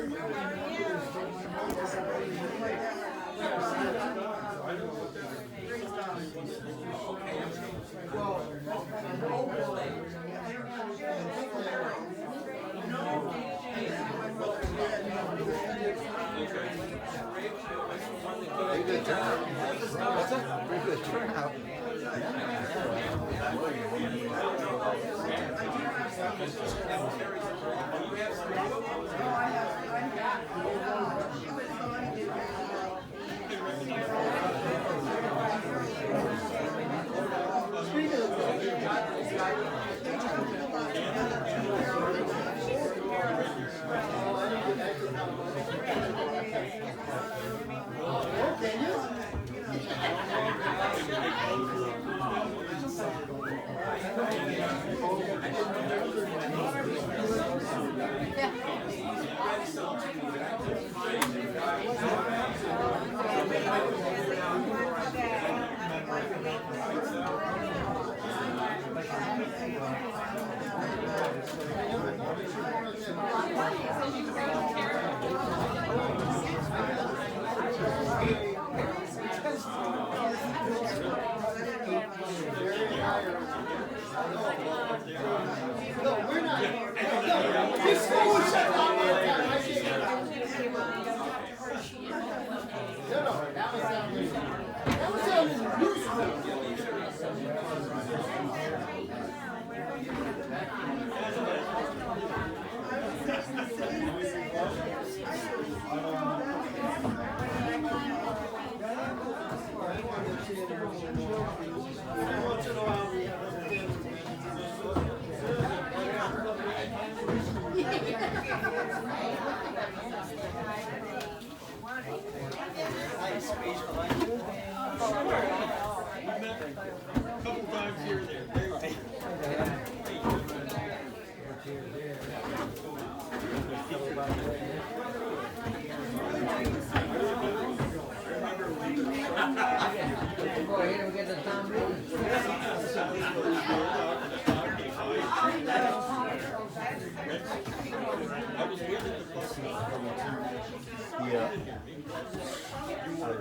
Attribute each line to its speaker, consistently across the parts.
Speaker 1: Pretty good turnout. What's that? Pretty good turnout.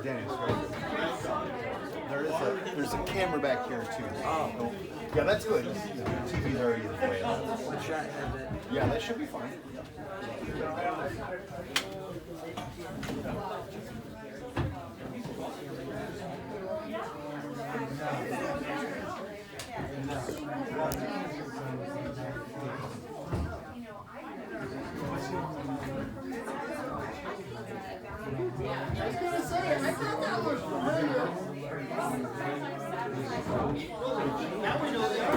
Speaker 1: Dennis, right? There's a camera back here too. Oh. Yeah, that's good. The TV's already in the way. Yeah, that should be fine.
Speaker 2: I was going to say, I thought that was familiar. Now we know they are.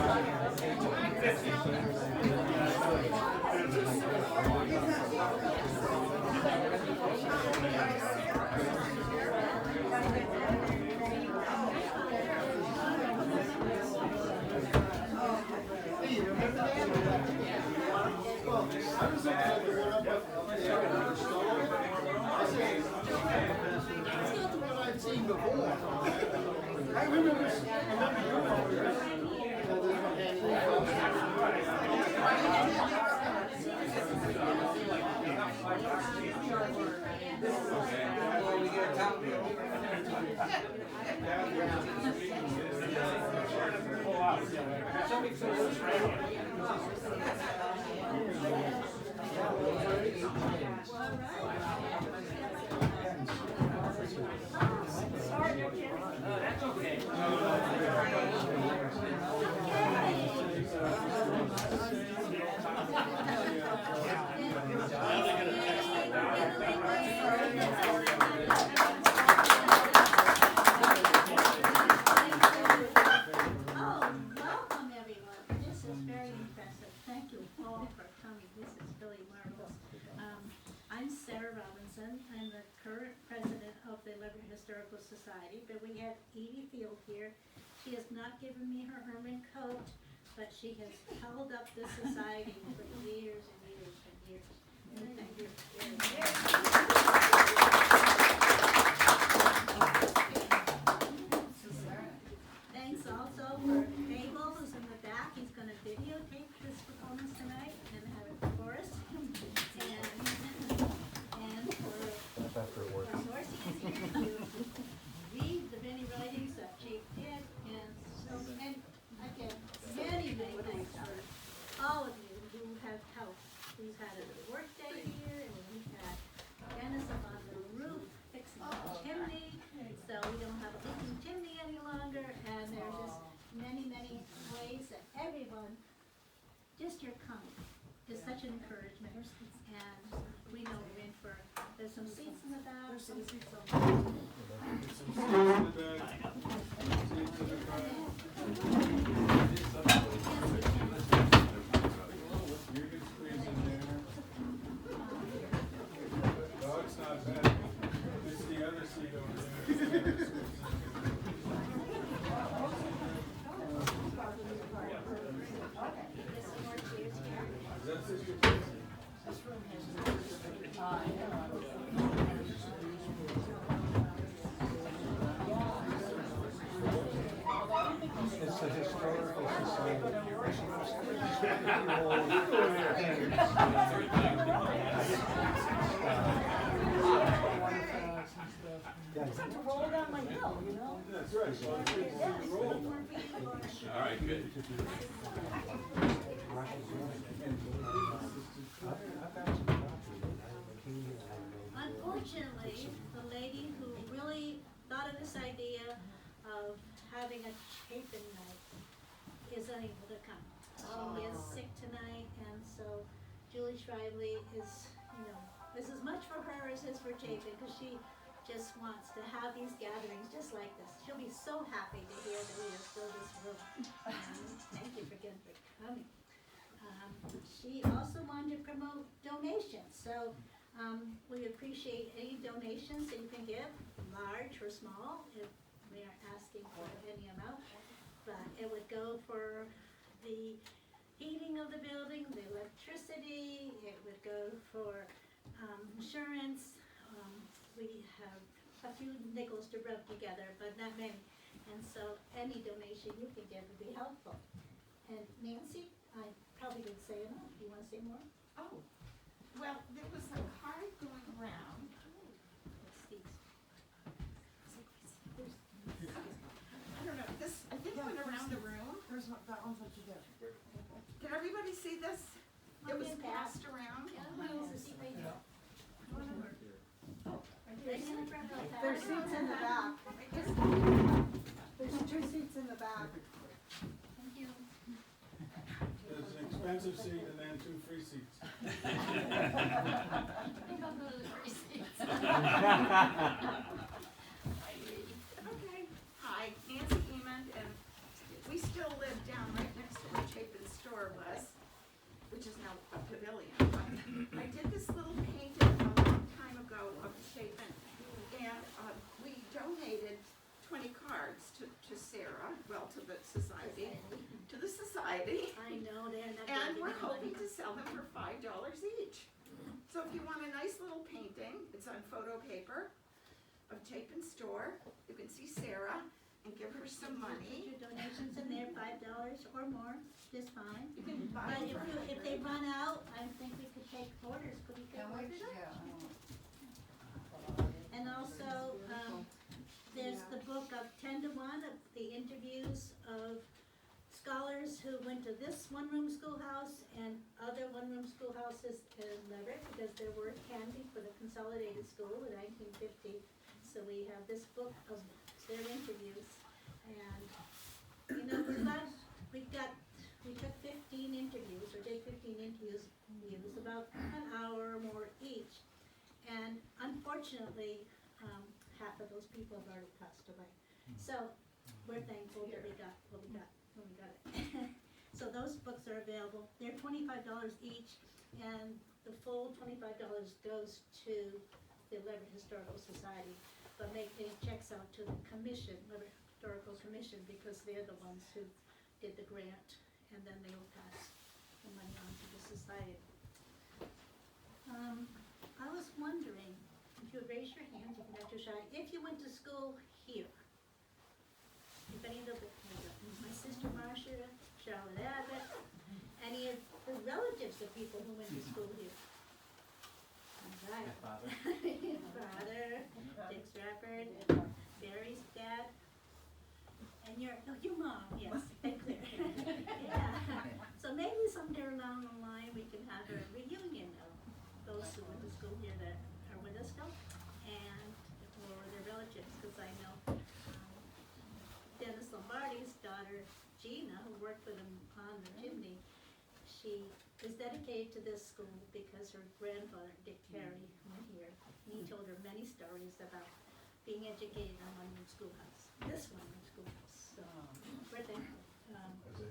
Speaker 2: Hey, you remember that? Well, I was looking at the one up at the store. I said, that's not the one I'd seen before. I remember your photos. That's okay.
Speaker 3: I'm the current president of the Leverett Historical Society, but we have Edie Field here. She has not given me her ermine coat, but she has held up this society for years and years and years. And thank you. Thanks also for Abel, who's in the back. He's going to videotape this performance tonight and have it for us. And she's had a work day here, and we've had Dennis up on the roof fixing the chimney, so we don't have a leaking chimney any longer, and there's just many, many ways that everyone, just your coming is such an encouragement, and we know we're in for, there's some seats in the back.
Speaker 4: There's some seats on
Speaker 5: You can squeeze in there. Dog's not bad. It's the other seat over there. Is that Sister Tracy?
Speaker 6: It's a historical society.
Speaker 4: roll down my hill, you know?
Speaker 5: That's right. So it's a roll.
Speaker 7: All right, good.
Speaker 3: Unfortunately, the lady who really thought of this idea of having a Chapin night is unable to come. She is sick tonight, and so Julie Shively is, you know, this is much for her as it is for Chapin, because she just wants to have these gatherings just like this. She'll be so happy to hear that we have filled this room. Thank you again for coming. She also wanted to promote donations, so we appreciate any donations that you can give, large or small, if we aren't asking for any amount. But it would go for the heating of the building, the electricity, it would go for insurance. We have a few nickels to rub together, but not many. And so any donation you can give would be helpful. And Nancy, I probably didn't say enough. Do you want to say more?
Speaker 8: Oh, well, there was a card going around.
Speaker 3: It's these.
Speaker 8: I don't know, this, I think went around the room.
Speaker 4: There's one, that one's what you did.
Speaker 8: Did everybody see this? It was
Speaker 3: Okay, pass.
Speaker 8: passed around.
Speaker 4: There's seats in the back. There's 2 seats in the back.
Speaker 3: Thank you.
Speaker 5: There's an expensive seat and then 2 free seats.
Speaker 8: Okay, hi, Nancy Emond, and we still live down right next to where Chapin's store was, which is now a pavilion. But I did this little painting a long time ago of Chapin, and we donated 20 cards to Sarah, well, to the society,
Speaker 3: I know they're not.
Speaker 8: and
Speaker 3: giving
Speaker 8: we're
Speaker 3: me money.
Speaker 8: hoping to sell them for $5 each. So if you want a nice little painting, it's on photo paper of Chapin store, you can see Sarah and give her some
Speaker 3: Put
Speaker 8: money.
Speaker 3: your donations in there, $5 or more, just fine.
Speaker 8: You can buy
Speaker 3: But
Speaker 8: them for
Speaker 3: if they run out, I think we could take orders. Could we take orders? And also, there's the book of 10 to 1 of the interviews of scholars who went to this one-room schoolhouse and other one-room schoolhouses in Leverett, because there were candy for the consolidated school in 1950. So we have this book of their interviews, and you know, we took 15 interviews, or did 15 interviews, about an hour or more each, and unfortunately, half of those people have already passed away. So we're thankful that we got what we got when we got it. So those books are available. They're $25 each, and the full $25 goes to the Leverett Historical Society, but make any checks out to the commission, Leverett Historical Commission, because they're the ones who did the grant, and then they will pass the money on to the society. I was wondering, if you would raise your hands, if you're not too shy, if you went to school here, if any of the, my sister Marcia, Charlotte Abbott, any of the relatives of people who went to school here? All right. Father, Dick Stratford, Barry's dad, and your mom, yes, and Claire. Yeah, so maybe someday along the line we can have a reunion she is dedicated to this school because her grandfather, Dick Carey, went here. And he told her many stories about being educated in one room schoolhouse, this one room schoolhouse. So we're thankful.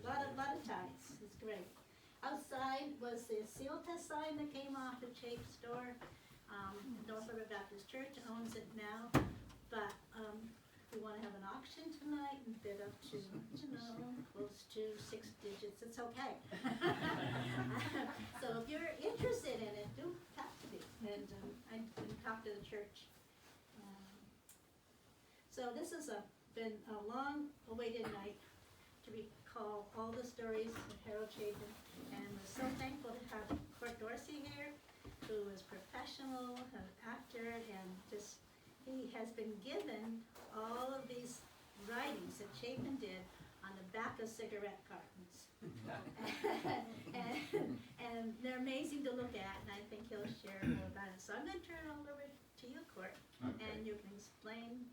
Speaker 3: Lot of ties. It's great. Outside was the seal test sign that came off the Chapin store. North River Baptist Church owns it now, but we want to have an auction tonight and bid up to, close to 6 digits. It's okay. So if you're interested in it, do talk to me, and I can talk to the church. So this has been a long-awaited night to recall all the stories of Harold Chapin, and we're so thankful to have Court Dorsey here, who is professional, an actor, and just he has been given all of these writings that Chapin did on the back of cigarette cartons. and they're amazing to look at, and I think he'll share more about it. So I'm going to turn it all over to you, Court, and you can explain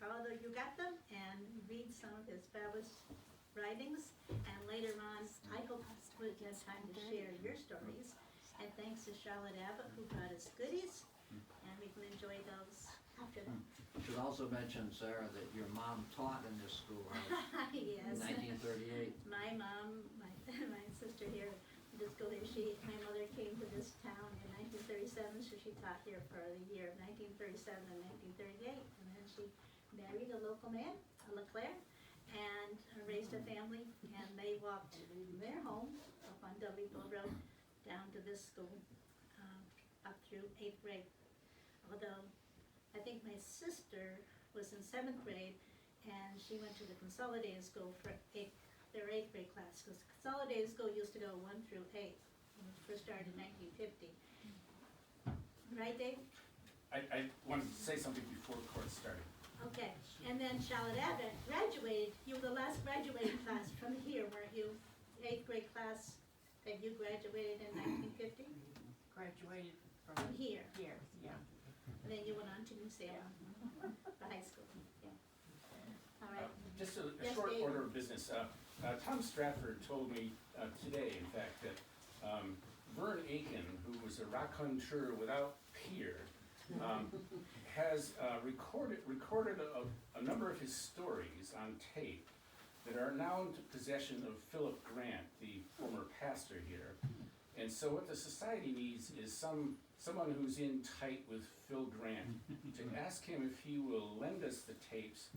Speaker 3: how you got them and read some of his fabulous writings. And later on, I hope we'll get time to share your stories. And thanks to Charlotte Abbott, who brought us goodies, and we can enjoy those after that.
Speaker 9: Should also mention, Sarah, that your mom taught in this schoolhouse
Speaker 3: Yes.
Speaker 9: in 1938.
Speaker 3: My mom, my sister here, this school here, my mother came to this town in 1937, so she taught here for the year of 1937 and 1938, and then she married a local man, a LeClaire, and raised a family, and they walked their home up on Dudleyville Road down to this school, up through 8th grade. Although I think my sister was in 7th grade, and she went to the consolidated school for their 8th grade class, because consolidated school used to go 1 through 8, when it first started in 1950. Right, Dave?
Speaker 10: I wanted to say something before court started.
Speaker 3: Okay, and then Charlotte Abbott graduated. You were the last graduating class from here, weren't you? 8th grade class that you graduated in 1950?
Speaker 11: Graduated
Speaker 3: From
Speaker 11: from
Speaker 3: here.
Speaker 11: here, yeah.
Speaker 3: And then you went on to New Salem, the high school. Yeah. All right.
Speaker 10: Just a
Speaker 3: Yes,
Speaker 10: short
Speaker 3: Dave.
Speaker 10: order of business. Tom Stratford told me today, in fact, that Vern Aiken, who was a raconteur without peer, has recorded a number of his stories on tape that are now into possession of Philip Grant, the former pastor here. And so what the society needs is someone who's in tight with Phil Grant to ask him if he will lend us the tapes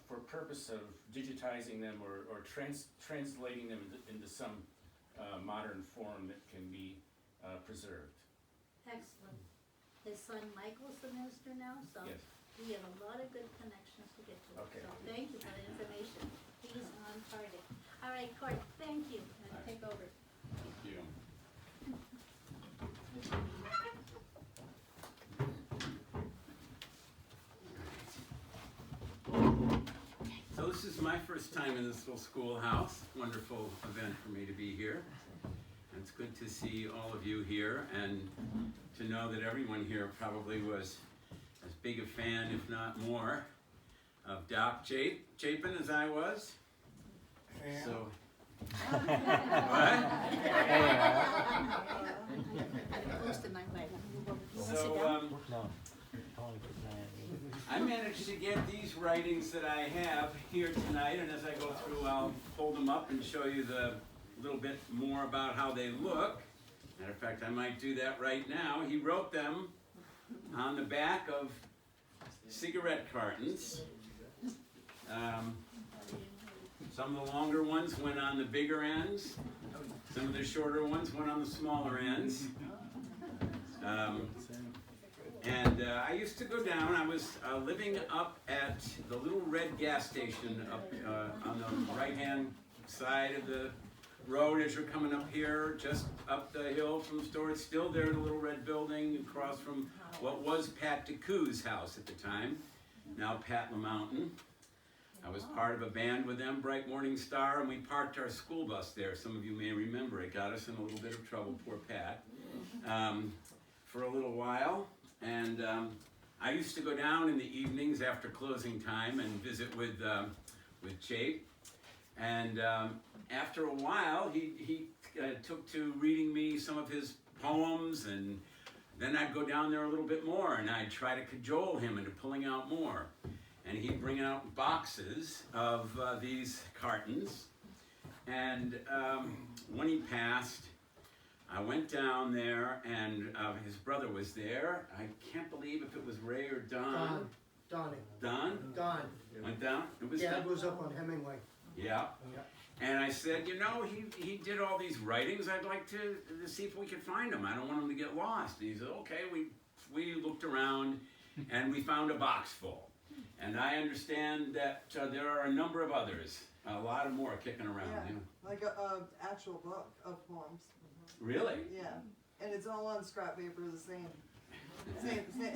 Speaker 10: for purpose of digitizing them or translating them into some modern form that can be preserved.
Speaker 3: Excellent. His son Michael's the minister now, so
Speaker 10: Yes.
Speaker 3: we have a lot of good connections to get to.
Speaker 10: Okay.
Speaker 3: So thank you for the information. He's on target. All right, Court, thank you. And take over.
Speaker 7: Thank you. So this is my first time in this little schoolhouse. Wonderful event for me to be here. And it's good to see all of you here and to know that everyone here probably was as big a fan, if not more, of Doc Chapin as I was. So, what? So, I managed to get these writings that I have here tonight, and as I go through, I'll hold them up and show you a little bit more about how they look. Matter of fact, I might do that right now. He wrote them on the back of cigarette cartons. Some of the longer ones went on the bigger ends. Some of the shorter ones went on the smaller ends. I used to go down. I was living up at the little red gas station up on the right-hand side of the road as you're coming up here, just up the hill from the store. It's still there, the little red building across from what was Pat DeCou's house at the time, now Pat LaMountain. I was part of a band with them, Bright Morning Star, and we parked our school bus there. Some of you may remember it. Got us in a little bit of trouble, poor Pat, for a little while. And I used to go down in the evenings after closing time and visit with Chape. And after a while, he took to reading me some of his poems, and then I'd go down there a little bit more, and I'd try to cajole him into pulling out more. And he'd bring out boxes of these cartons. And when he passed, I went down there, and his brother was there. I can't believe if it was Ray or Don.
Speaker 2: Donnie.
Speaker 7: Don?
Speaker 2: Don.
Speaker 7: Went down? It was
Speaker 2: Dad
Speaker 7: Don?
Speaker 2: was up on Hemingway.
Speaker 7: Yeah.
Speaker 2: Yeah.
Speaker 7: And I said, you know, he did all these writings. I'd like to see if we could find them. I don't want them to get lost. And he said, okay. We looked around, and we found a box full. And I understand that there are a number of others, a lot of more kicking around.
Speaker 11: Yeah,
Speaker 7: You know?
Speaker 11: like a actual book of poems.
Speaker 7: Really?
Speaker 11: Yeah, and it's all on scrap paper, the same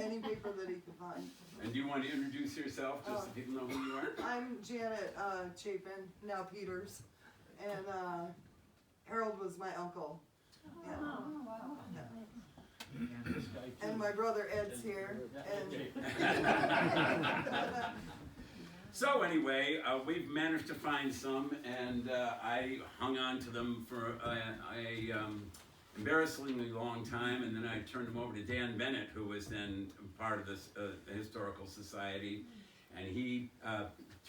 Speaker 11: any paper that he could find.
Speaker 7: And do you want to introduce yourself, just so people know who you are?
Speaker 11: I'm Janet Chapin, now Peters, and Harold was my uncle. Yeah. And my brother Ed's here. And
Speaker 7: So anyway, we've managed to find some, and I hung on to them for a embarrassingly long time, and then I turned them over to Dan Bennett, who was then part of this Historical Society, and he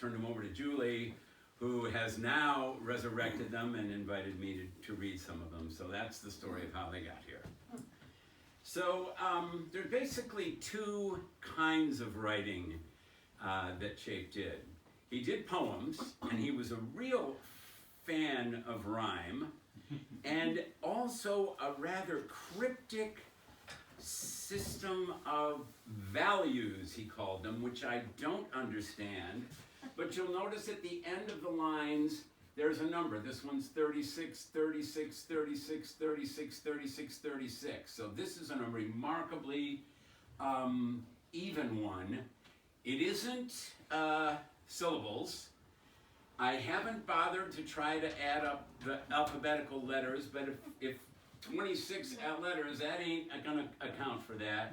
Speaker 7: turned them over to Julie, who has now resurrected them and invited me to read some of them. So that's the story of how they got here. So there's basically two kinds of writing that Chape did. He did poems, and he was a real fan of rhyme, and also a rather cryptic system of values, he called them, which I don't understand. But you'll notice at the end of the lines, there's a number. This one's 36, 36, 36, 36, 36, 36. So this is a remarkably even one. It isn't syllables. I haven't bothered to try to add up the alphabetical letters, but if 26 letters, that ain't gonna account for that.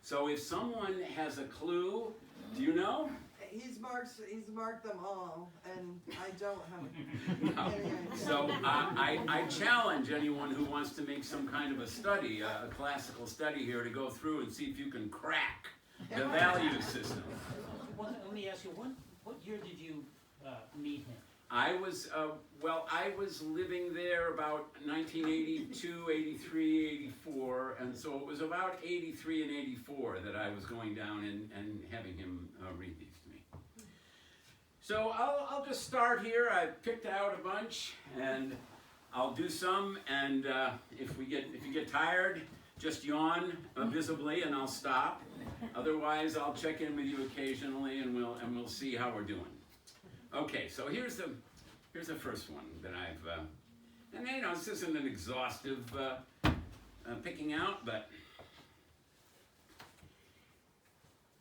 Speaker 7: So if someone has a clue, do you know?
Speaker 11: he's marked them all, and I don't have
Speaker 7: No.
Speaker 11: any idea.
Speaker 7: So I challenge anyone who wants to make some kind of a study, a classical study here, to go through and see if you can crack the value system.
Speaker 12: Let me ask you, what year did you meet him?
Speaker 7: I was, I was living there about 1982, 83, 84, and so it was about 83 and 84 that I was going down and having him read these to me. So I'll just start here. I picked out a bunch, and I'll do some, and if you get tired, just yawn visibly, and I'll stop. Otherwise, I'll check in with you occasionally, and we'll see how we're doing. Okay, so here's the first one that I've, and you know, this isn't an exhaustive picking out, but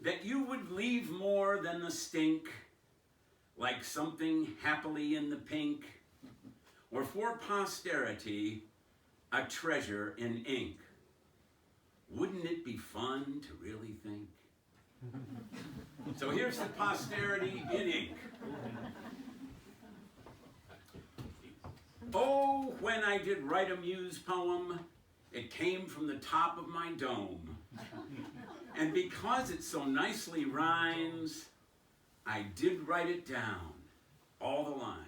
Speaker 7: that you would leave more than the stink, like something happily in the pink, or for posterity, a treasure in ink. Wouldn't it be fun to really think? So here's the posterity in ink. Oh, when I did write a muse poem, it came from the top of my dome. And because it so nicely rhymes, I did write it down, all the lines.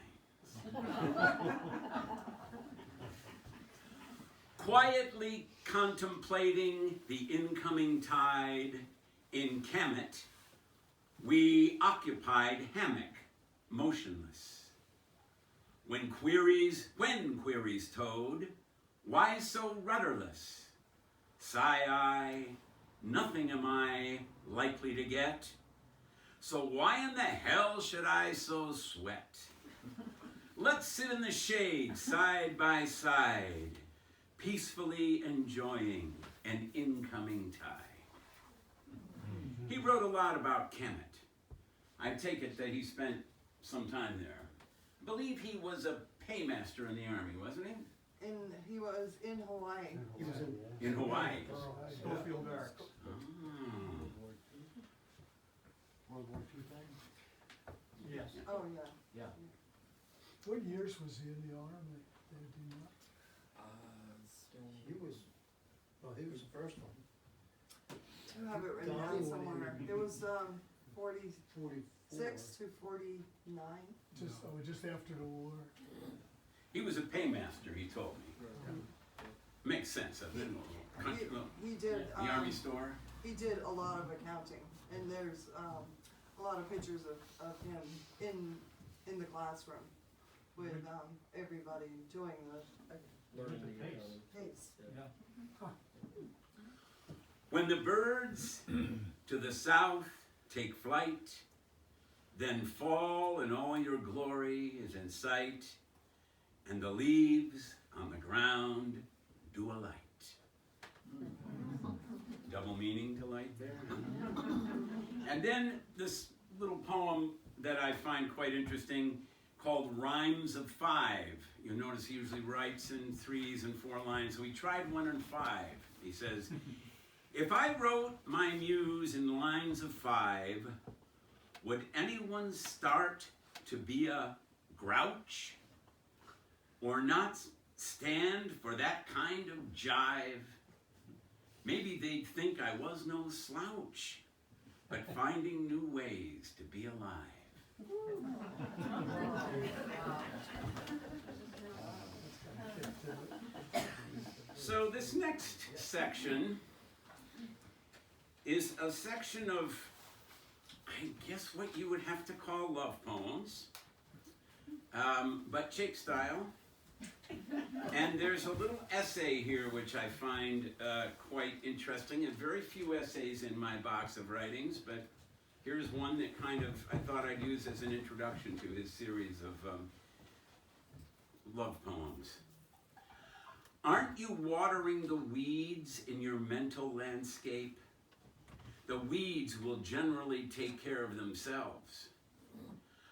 Speaker 7: Quietly contemplating the incoming tide, in Kemet, we occupied hammock, motionless. When queries towed, why so rudderless? Sigh I, nothing am I likely to get, so why in the hell should I so sweat? Let's sit in the shade, side by side, peacefully enjoying an incoming tide. He wrote a lot about Kemet. I take it that he spent some time there. I believe he was a paymaster in the army, wasn't he?
Speaker 11: He was in Hawaii.
Speaker 2: He was
Speaker 7: In Hawaii.
Speaker 2: Schofield Barracks.
Speaker 6: World War II time?
Speaker 2: Yes.
Speaker 11: Oh, yeah.
Speaker 9: Yeah.
Speaker 6: What years was he in the army? Do you know? he was the first one.
Speaker 11: I have it written
Speaker 6: Donnie
Speaker 11: down
Speaker 6: went
Speaker 11: somewhere.
Speaker 6: in-
Speaker 11: It was 46
Speaker 6: 44.
Speaker 11: to 49.
Speaker 2: Just after the war.
Speaker 7: He was a paymaster, he told me. Makes sense, doesn't it?
Speaker 11: He did.
Speaker 7: The Army store?
Speaker 11: He did a lot of accounting, and there's a lot of pictures of him in the classroom with everybody doing the pace.
Speaker 7: When the birds to the south take flight, then fall and all your glory is in sight, and the leaves on the ground do alight. Double meaning to light there. And then this little poem that I find quite interesting called Rhymes of Five. You'll notice he usually writes in 3s and 4 lines, so he tried 1 and 5. He says, if I wrote my muse in lines of 5, would anyone start to be a grouch? Or not stand for that kind of jive? Maybe they'd think I was no slouch, but finding new ways to be alive. So this next section is a section of, I guess, what you would have to call love poems, but Chick style. And there's a little essay here which I find quite interesting, and very few essays in my box of writings, but here's one that kind of I thought I'd use as an introduction to his series of love poems. Aren't you watering the weeds in your mental landscape? The weeds will generally take care of themselves.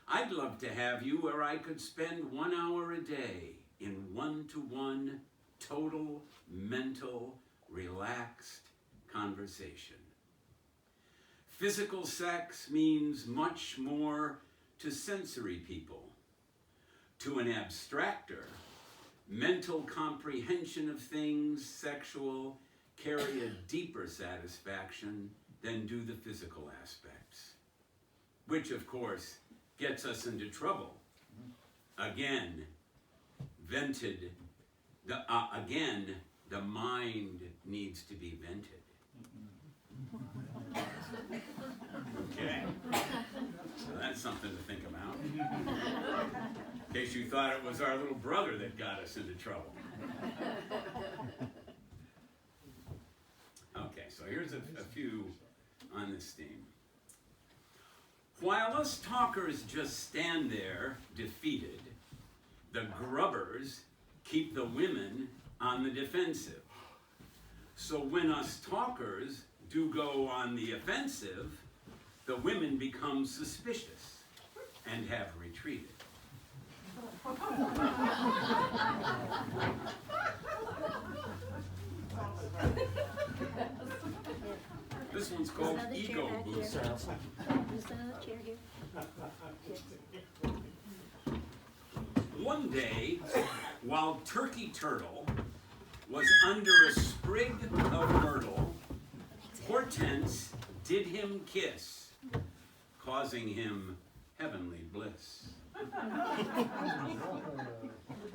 Speaker 7: I'd love to have you where I could spend 1 hour a day in one-to-one, total, mental, relaxed conversation. Physical sex means much more to sensory people. To an abstractor, mental comprehension of things sexual carry a deeper satisfaction than do the physical aspects, which of course gets us into trouble. Again, the mind needs to be vented. Okay, so that's something to think about. In case you thought it was our little brother that got us into trouble. Okay, so here's a few on this theme. While us talkers just stand there defeated, the grubbers keep the women on the defensive. So when us talkers do go on the offensive, the women become suspicious and have retreated. This one's called
Speaker 3: Another chair
Speaker 7: Ego
Speaker 3: back here.
Speaker 7: Boost.
Speaker 3: There's another chair here.
Speaker 7: One day, while Turkey Turtle was under a sprig of myrtle, Hortense did him kiss, causing him heavenly bliss.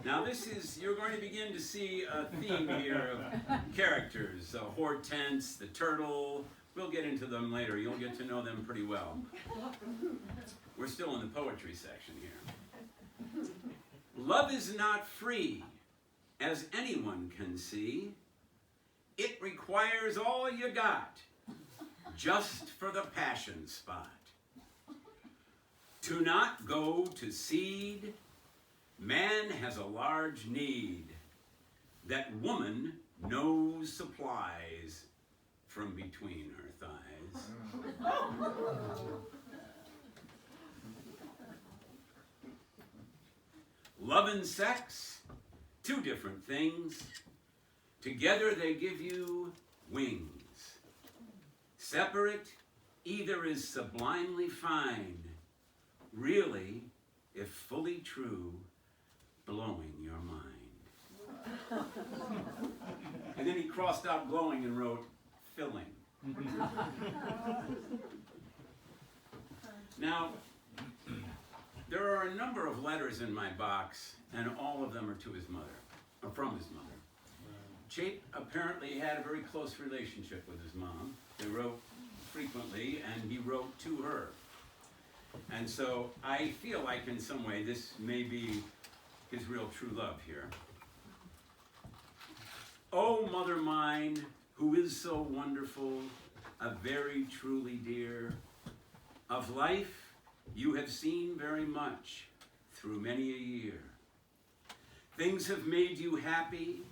Speaker 7: Now this is, you're going to begin to see a theme here of characters. Hortense, the turtle, we'll get into them later. You'll get to know them pretty well. We're still in the poetry section here. Love is not free, as anyone can see. It requires all you got, just for the passion spot. To not go to seed, man has a large need that woman knows supplies from between her thighs. Love and sex, two different things. Together they give you wings. Separate, either is sublimely fine. Really, if fully true, blowing your mind. And then he crossed out glowing and wrote filling. Now, there are a number of letters in my box, and all of them are to his mother, or from his mother. Chapin apparently had a very close relationship with his mom. They wrote frequently, and he wrote to her. And so I feel like in some way this may be his real true love here. Oh, mother mine, who is so wonderful, a very truly dear, of life you have seen very much through many a year. Things have made you happy,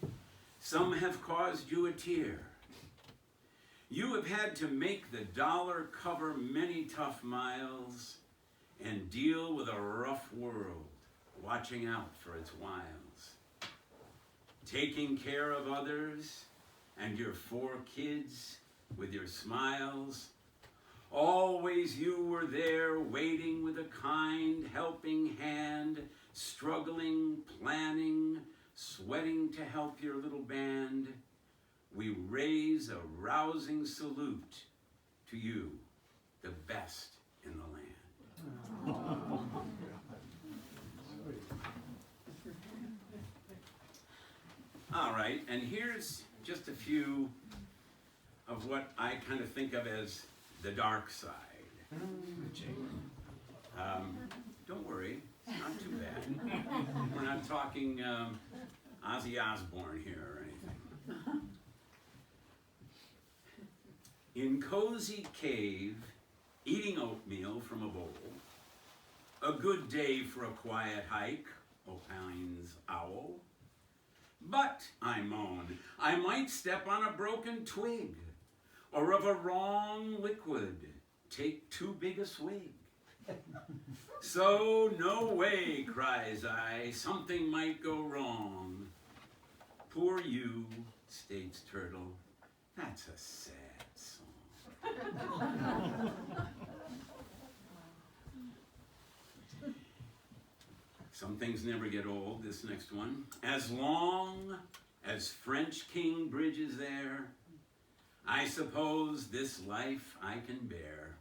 Speaker 7: some have caused you a tear. You have had to make the dollar cover many tough miles and deal with a rough world, watching out for its wiles. Taking care of others and your 4 kids with your smiles. Always you were there waiting with a kind helping hand, struggling, planning, sweating to help your little band. We raise a rousing salute to you, the best in the land. All right, and here's just a few of what I kind of think of as the dark side. Don't worry, it's not too bad. We're not talking Ozzy Osbourne here or anything. In cozy cave, eating oatmeal from a bowl, a good day for a quiet hike, opines owl. But, I moan, I might step on a broken twig, or of a wrong liquid, take too big a swig. So, no way, cries I, something might go wrong. Poor you, states Turtle, that's a sad song. Some things never get old, this next one. As long as French King Bridge is there, I suppose this life I can bear.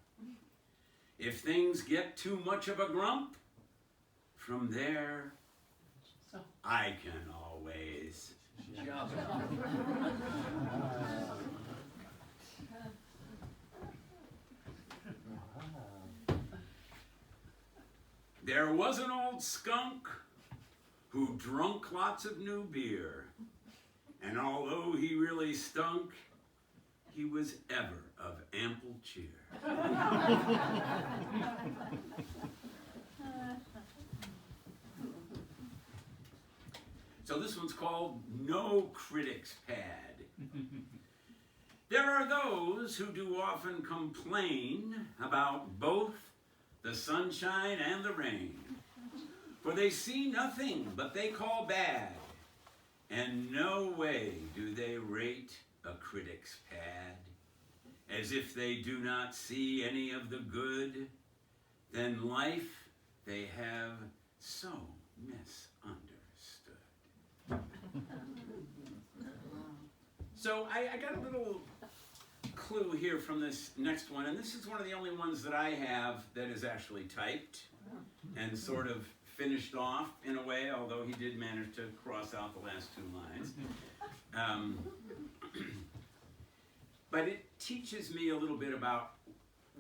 Speaker 7: If things get too much of a grump, from there, I can always jump. There was an old skunk who drunk lots of new beer, and although he really stunk, he was ever of ample cheer. So this one's called No Critic's Pad. There are those who do often complain about both the sunshine and the rain, for they see nothing but they call bad, and no way do they rate a critic's pad. As if they do not see any of the good, then life they have so misunderstood. So I got a little clue here from this next one, and this is one of the only ones that I have that is actually typed and sort of finished off in a way, although he did manage to cross out the last 2 lines. But it teaches me a little bit about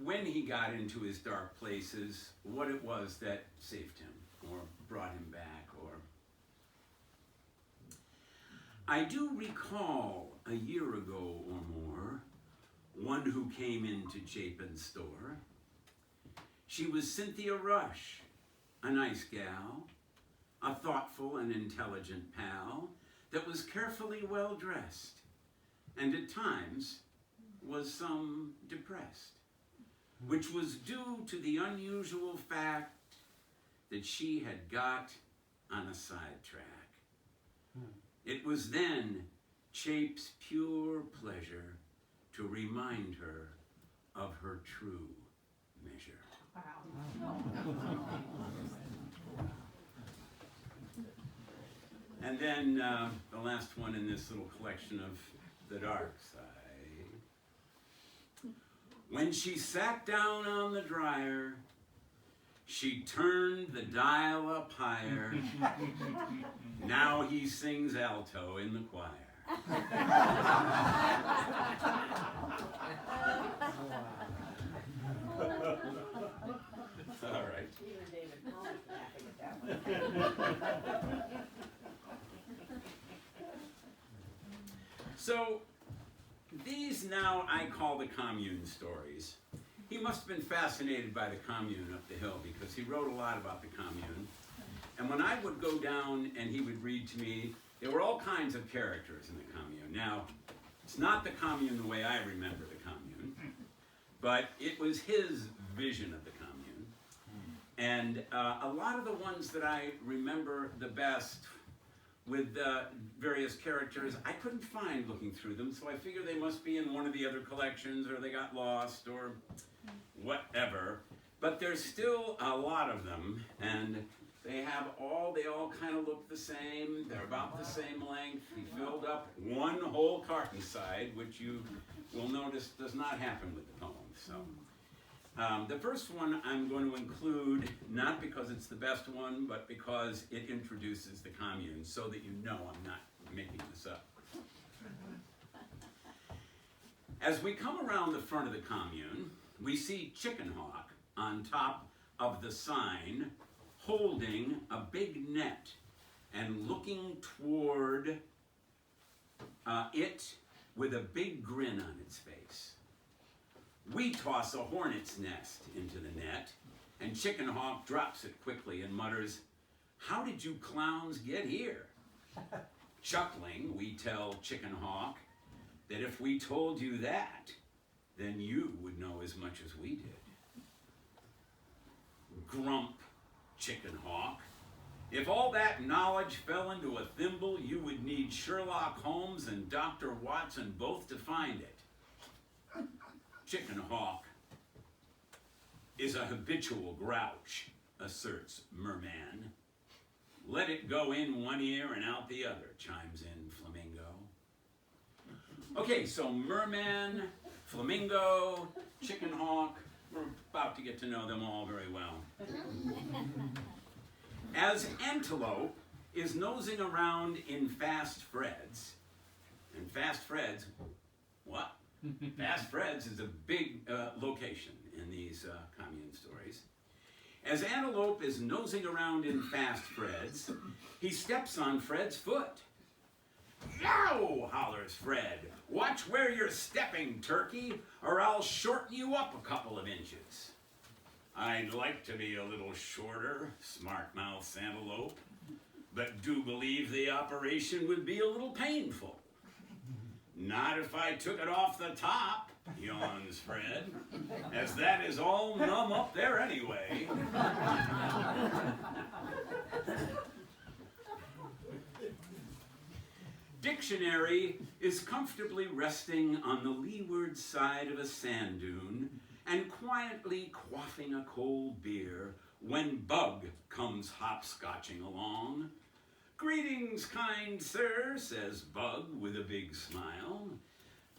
Speaker 7: when he got into his dark places, what it was that saved him or brought him back. Or I do recall a year ago or more, one who came into Chapin's store. She was Cynthia Rush, a nice gal, a thoughtful and intelligent pal that was carefully well dressed, and at times was some depressed, which was due to the unusual fact that she had got on a sidetrack. It was then Chap's pure pleasure to remind her of her true measure. And then the last one in this little collection of The Dark Side. When she sat down on the dryer, she turned the dial up higher. Now he sings alto in the choir. All right. So, these now I call the commune stories. He must have been fascinated by the commune up the hill because he wrote a lot about the commune. And when I would go down and he would read to me, there were all kinds of characters in the commune. Now, it's not the commune the way I remember the commune, but it was his vision of the commune. And a lot of the ones that I remember the best with various characters, I couldn't find looking through them, so I figure they must be in one of the other collections, or they got lost, or whatever. But there's still a lot of them, and they all kind of look the same. They're about the same length. He filled up one whole carton side, which you will notice does not happen with the poem. So. The first one I'm going to include, not because it's the best one, but because it introduces the commune, so that you know I'm not making this up. As we come around the front of the commune, we see Chicken Hawk on top of the sign, holding a big net and looking toward it with a big grin on its face. We toss a hornet's nest into the net, and Chicken Hawk drops it quickly and mutters, "How did you clowns get here?" Chuckling, we tell Chicken Hawk that if we told you that, then you would know as much as we did. Grump, Chicken Hawk. If all that knowledge fell into a thimble, you would need Sherlock Holmes and Dr. Watson both to find it. Chicken Hawk is a habitual grouch, asserts Merman. Let it go in one ear and out the other, chimes in Flamingo. Okay, so Merman, Flamingo, Chicken Hawk, we're about to get to know them all very well. As Antelope is nosing around in Fast Fred's, and Fast Fred's, what? Fast Fred's is a big location in these commune stories. As Antelope is nosing around in Fast Fred's, he steps on Fred's foot. "Yow!" hollers Fred. "Watch where you're stepping, turkey, or I'll shorten you up a couple of inches." "I'd like to be a little shorter," smart-mouthed Antelope, "but do believe the operation would be a little painful." "Not if I took it off the top," yawns Fred, "as that is all numb up there anyway." Dictionary is comfortably resting on the leeward side of a sand dune and quietly quaffing a cold beer when Bug comes hopscotching along. "Greetings, kind sir," says Bug with a big smile.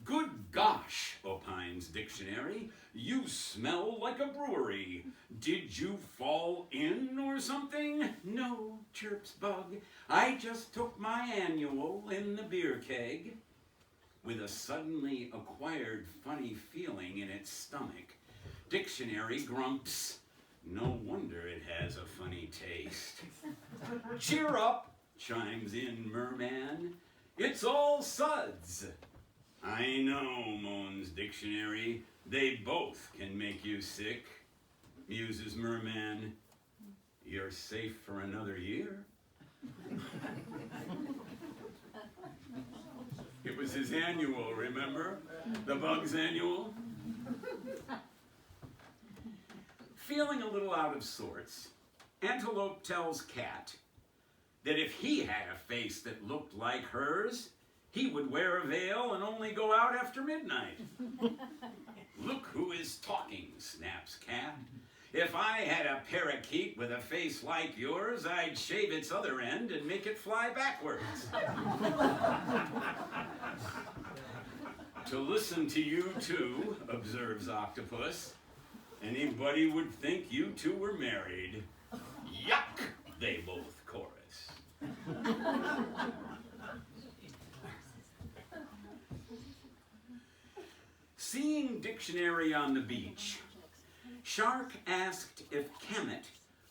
Speaker 7: "Good gosh," opines Dictionary, "you smell like a brewery. Did you fall in or something?" "No," chirps Bug, "I just took my annual in the beer keg." With a suddenly acquired funny feeling in its stomach, Dictionary grumps, "No wonder it has a funny taste." "Cheer up," chimes in Merman, "it's all suds." "I know," moans Dictionary, "they both can make you sick." Muses Merman, "You're safe for another year." It was his annual, remember? The Bug's annual. Feeling a little out of sorts, Antelope tells Cat that if he had a face that looked like hers, he would wear a veil and only go out after midnight. "Look who is talking," snaps Cat. If I had a parakeet with a face like yours, I'd shave its other end and make it fly backwards. To listen to you two, observes Octopus, anybody would think you two were married. Yuck, they both chorus. Seeing Dictionary on the beach, Shark asked if Kemet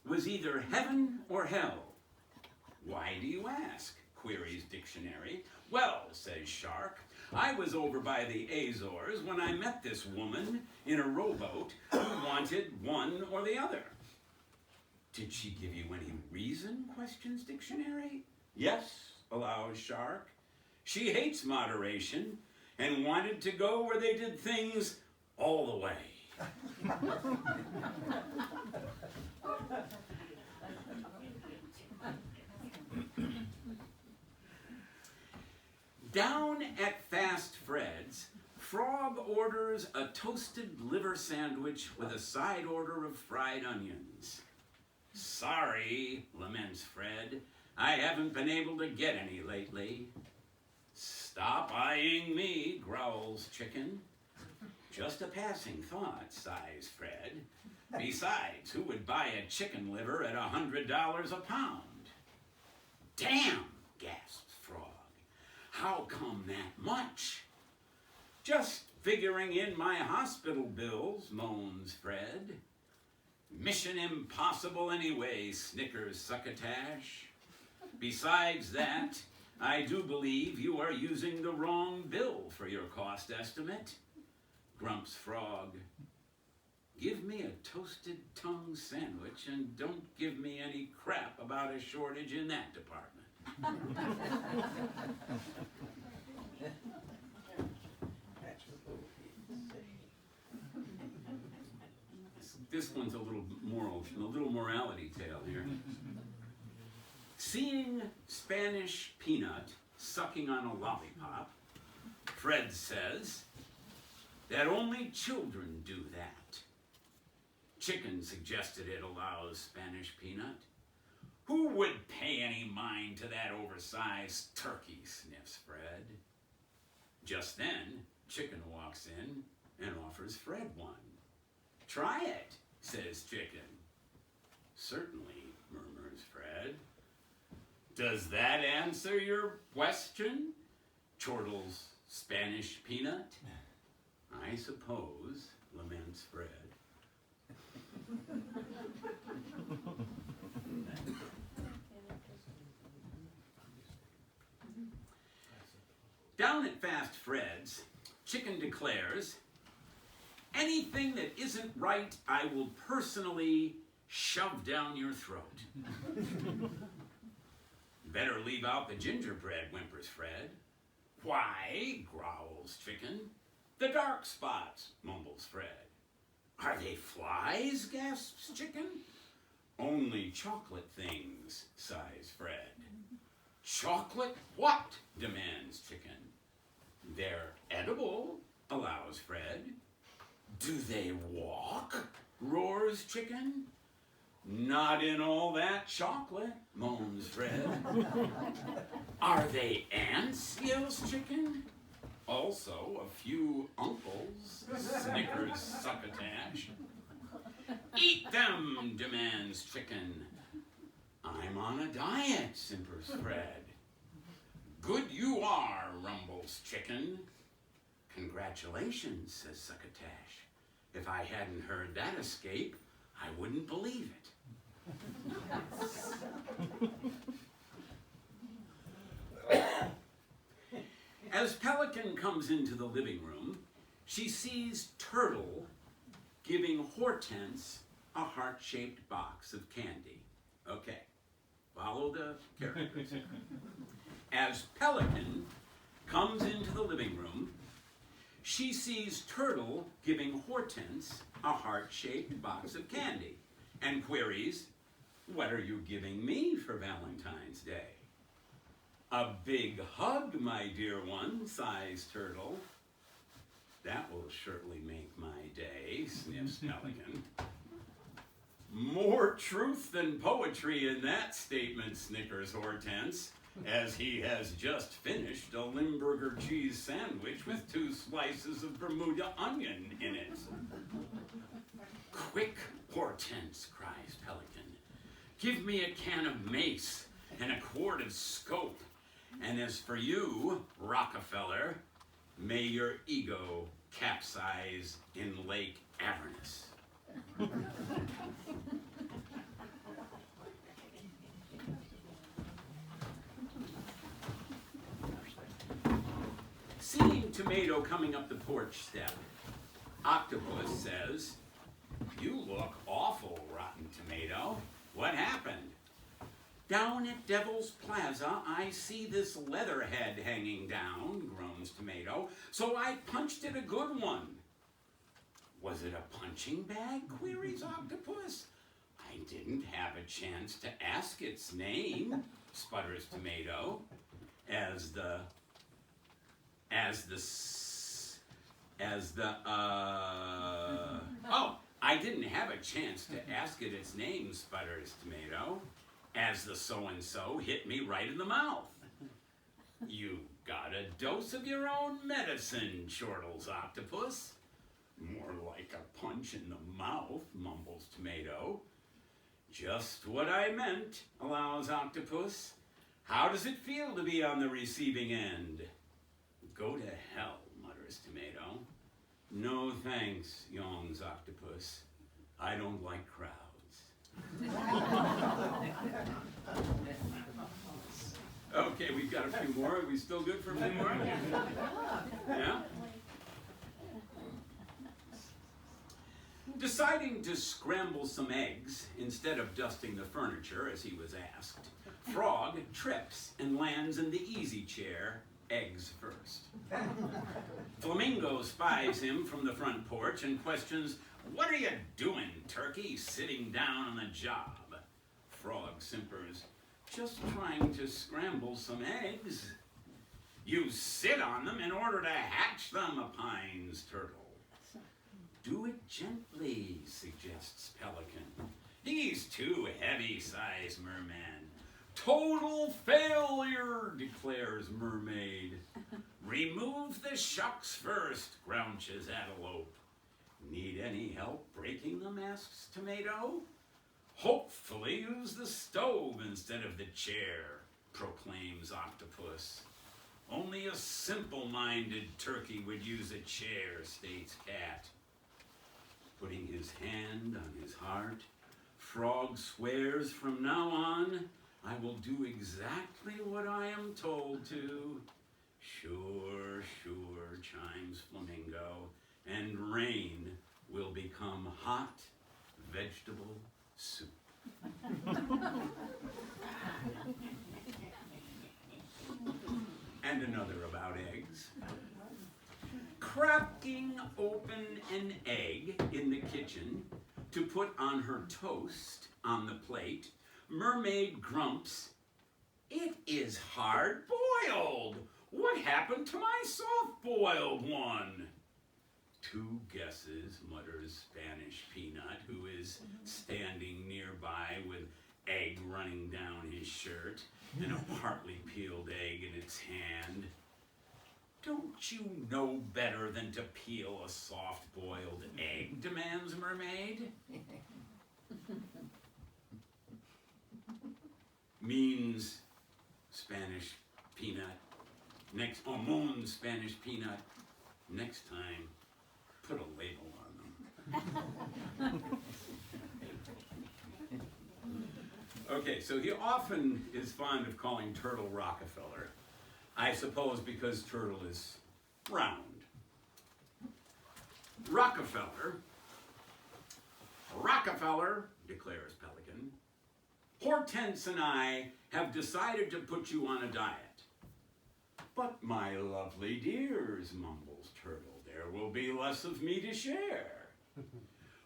Speaker 7: was either heaven or hell. Why do you ask? Queries Dictionary. Well, says Shark, I was over by the Azores when I met this woman in a rowboat who wanted one or the other. Did she give you any reason? Questions Dictionary. Yes, allows Shark. She hates moderation and wanted to go where they did things all the way. Down at Fast Fred's, Frog orders a toasted liver sandwich with a side order of fried onions. Sorry, laments Fred, I haven't been able to get any lately. Stop eyeing me, growls Chicken. Just a passing thought, sighs Fred. Besides, who would buy a chicken liver at $100 a pound? Damn, gasps Frog. How come that much? Just figuring in my hospital bills, moans Fred. Mission impossible anyway, snickers Succotash. Besides that, I do believe you are using the wrong bill for your cost estimate, grumps Frog. Give me a toasted tongue sandwich and don't give me any crap about a shortage in that department. This one's a little morality tale here. Seeing Spanish Peanut sucking on a lollipop, Fred says that only children do that. Chicken suggested it, allows Spanish Peanut. Who would pay any mind to that oversized turkey, sniffs Fred. Just then, Chicken walks in and offers Fred one. Try it, says Chicken. Certainly, murmurs Fred. Does that answer your question? Chortles Spanish Peanut. I suppose, laments Fred. Down at Fast Fred's, Chicken declares, anything that isn't right, I will personally shove down your throat. Better leave out the gingerbread, whimpers Fred. Why, growls Chicken. The dark spots, mumbles Fred. Are they flies, gasps Chicken. Only chocolate things, sighs Fred. Chocolate what? Demands Chicken. They're edible, allows Fred. Do they walk? Roars Chicken. Not in all that chocolate, moans Fred. Are they ants? Yells Chicken. Also a few uncles, snickers Succotash. Eat them, demands Chicken. I'm on a diet, simpers Fred. Good you are, rumbles Chicken. Congratulations, says Succotash. If I hadn't heard that escape, I wouldn't believe it. As Pelican comes into the living room, she sees Turtle giving Hortense a heart-shaped box of candy. Okay, follow the characters. As Pelican comes into the living room, she sees Turtle giving Hortense a heart-shaped box of candy and queries, what are you giving me for Valentine's Day? A big hug, my dear one, sighs Turtle. That will surely make my day, sniffs Pelican. More truth than poetry in that statement, snickers Hortense, as he has just finished a Limburger cheese sandwich with 2 slices of Bermuda onion in it. Quick, Hortense, cries Pelican. Give me a can of mace and a quart of scope. And as for you, Rockefeller, may your ego capsize in Lake Avernus. Seeing Tomato coming up the porch step, Octopus says, "You look awful, Rotten Tomato. What happened?" "Down at Devil's Plaza, I see this leatherhead hanging down," groans Tomato, "so I punched it a good one." "Was it a punching bag?" queries Octopus. "I didn't have a chance to ask its name," sputters Tomato, I didn't have a chance to ask it its name, sputters Tomato, as the so-and-so hit me right in the mouth. "You got a dose of your own medicine," chortles Octopus. "More like a punch in the mouth," mumbles Tomato. "Just what I meant," allows Octopus. "How does it feel to be on the receiving end?" "Go to hell," mutters Tomato. "No thanks," yawns Octopus. "I don't like crowds." Okay, we've got a few more. Are we still good for a few more? Yeah? Deciding to scramble some eggs instead of dusting the furniture as he was asked, Frog trips and lands in the easy chair, eggs first. Flamingo spies him from the front porch and questions, "What are you doing, Turkey, sitting down on the job?" Frog simpers, "Just trying to scramble some eggs." "You sit on them in order to hatch them," opines Turtle. "Do it gently," suggests Pelican. "He's too heavy-sized, Merman." "Total failure," declares Mermaid. "Remove the shucks first," grounches Antelope. "Need any help breaking them?" asks Tomato. "Hopefully use the stove instead of the chair," proclaims Octopus. "Only a simple-minded turkey would use a chair," states Cat. Putting his hand on his heart, Frog swears, "From now on, I will do exactly what I am told to." "Sure, sure," chimes Flamingo, "and rain will become hot vegetable soup." And another about eggs. Cracking open an egg in the kitchen to put on her toast on the plate, Mermaid grumps, "It is hard-boiled. What happened to my soft-boiled one?" "Two guesses," mutters Spanish Peanut, who is standing nearby with egg running down his shirt and a partly peeled egg in its hand. "Don't you know better than to peel a soft-boiled egg?" demands Mermaid. Means Spanish Peanut. Moans Spanish Peanut. Next time, put a label on them. Okay, so he often is fond of calling Turtle Rockefeller. I suppose because Turtle is round. Rockefeller, declares Pelican, "Hortense and I have decided to put you on a diet." "But my lovely dears," mumbles Turtle, "there will be less of me to share."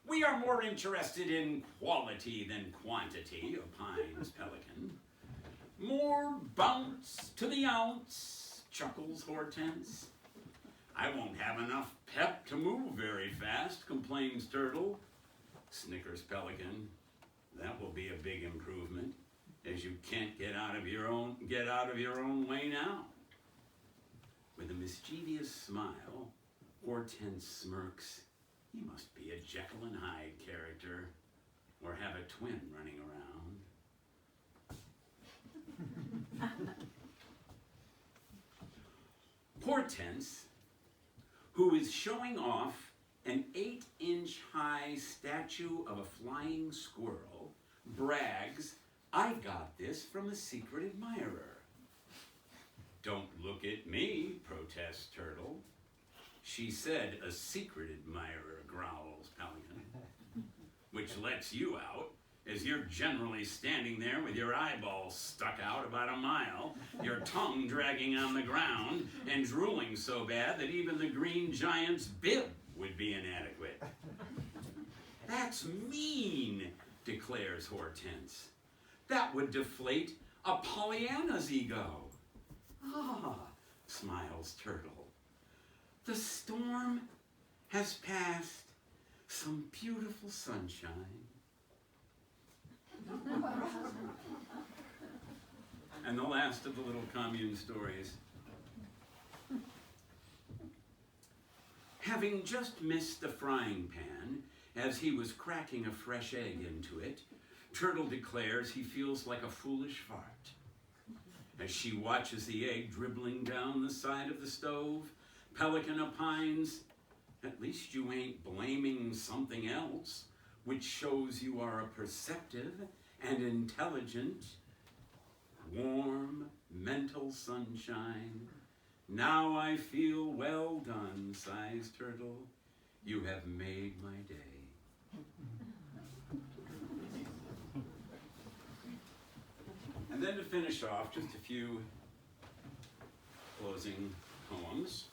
Speaker 7: "We are more interested in quality than quantity," opines Pelican. "More bounce to the ounce," chuckles Hortense. "I won't have enough pep to move very fast," complains Turtle. Snickers Pelican. That will be a big improvement, as you can't get out of your own way now. With a mischievous smile, Hortense smirks. He must be a Jekyll and Hyde character, or have a twin running around. Hortense, who is showing off an 8-inch high statue of a flying squirrel, brags, "I got this from a secret admirer." "Don't look at me," protests Turtle. "She said a secret admirer," growls Pelican, "which lets you out, as you're generally standing there with your eyeballs stuck out about a mile, your tongue dragging on the ground, and drooling so bad that even the Green Giant's bib would be inadequate." "That's mean," declares Hortense. "That would deflate a Pollyanna's ego." "Ah," smiles Turtle, "the storm has passed. Some beautiful sunshine." And the last of the little commune stories. Having just missed the frying pan as he was cracking a fresh egg into it, Turtle declares he feels like a foolish fart. As she watches the egg dribbling down the side of the stove, Pelican opines, "At least you ain't blaming something else, which shows you are a perceptive and intelligent, warm, mental sunshine. Now I feel well done," sighs Turtle. "You have made my day." And then to finish off, just a few closing poems.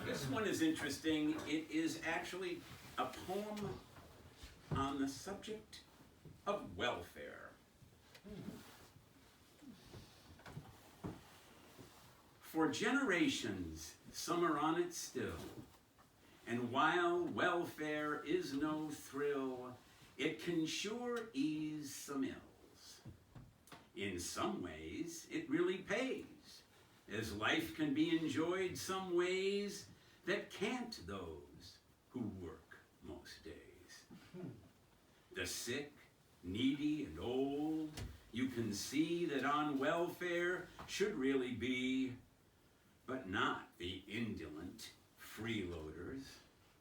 Speaker 7: This one is interesting. It is actually a poem on the subject of welfare. For generations, some are on it still, and while welfare is no thrill, it can sure ease some ills. In some ways, it really pays, as life can be enjoyed some ways that can't those who work most days. The sick, needy, and old, you can see that on welfare should really be, but not the indolent, freeloaders,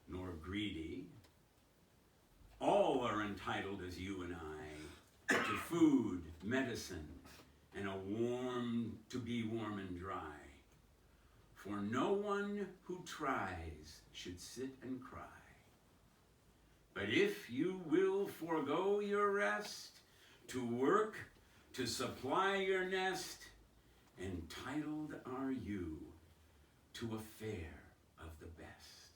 Speaker 7: nor greedy. All are entitled, as you and I, to food, medicine, and to be warm and dry. For no one who tries should sit and cry. But if you will forego your rest, to work, to supply your nest, entitled are you to a fare of the best.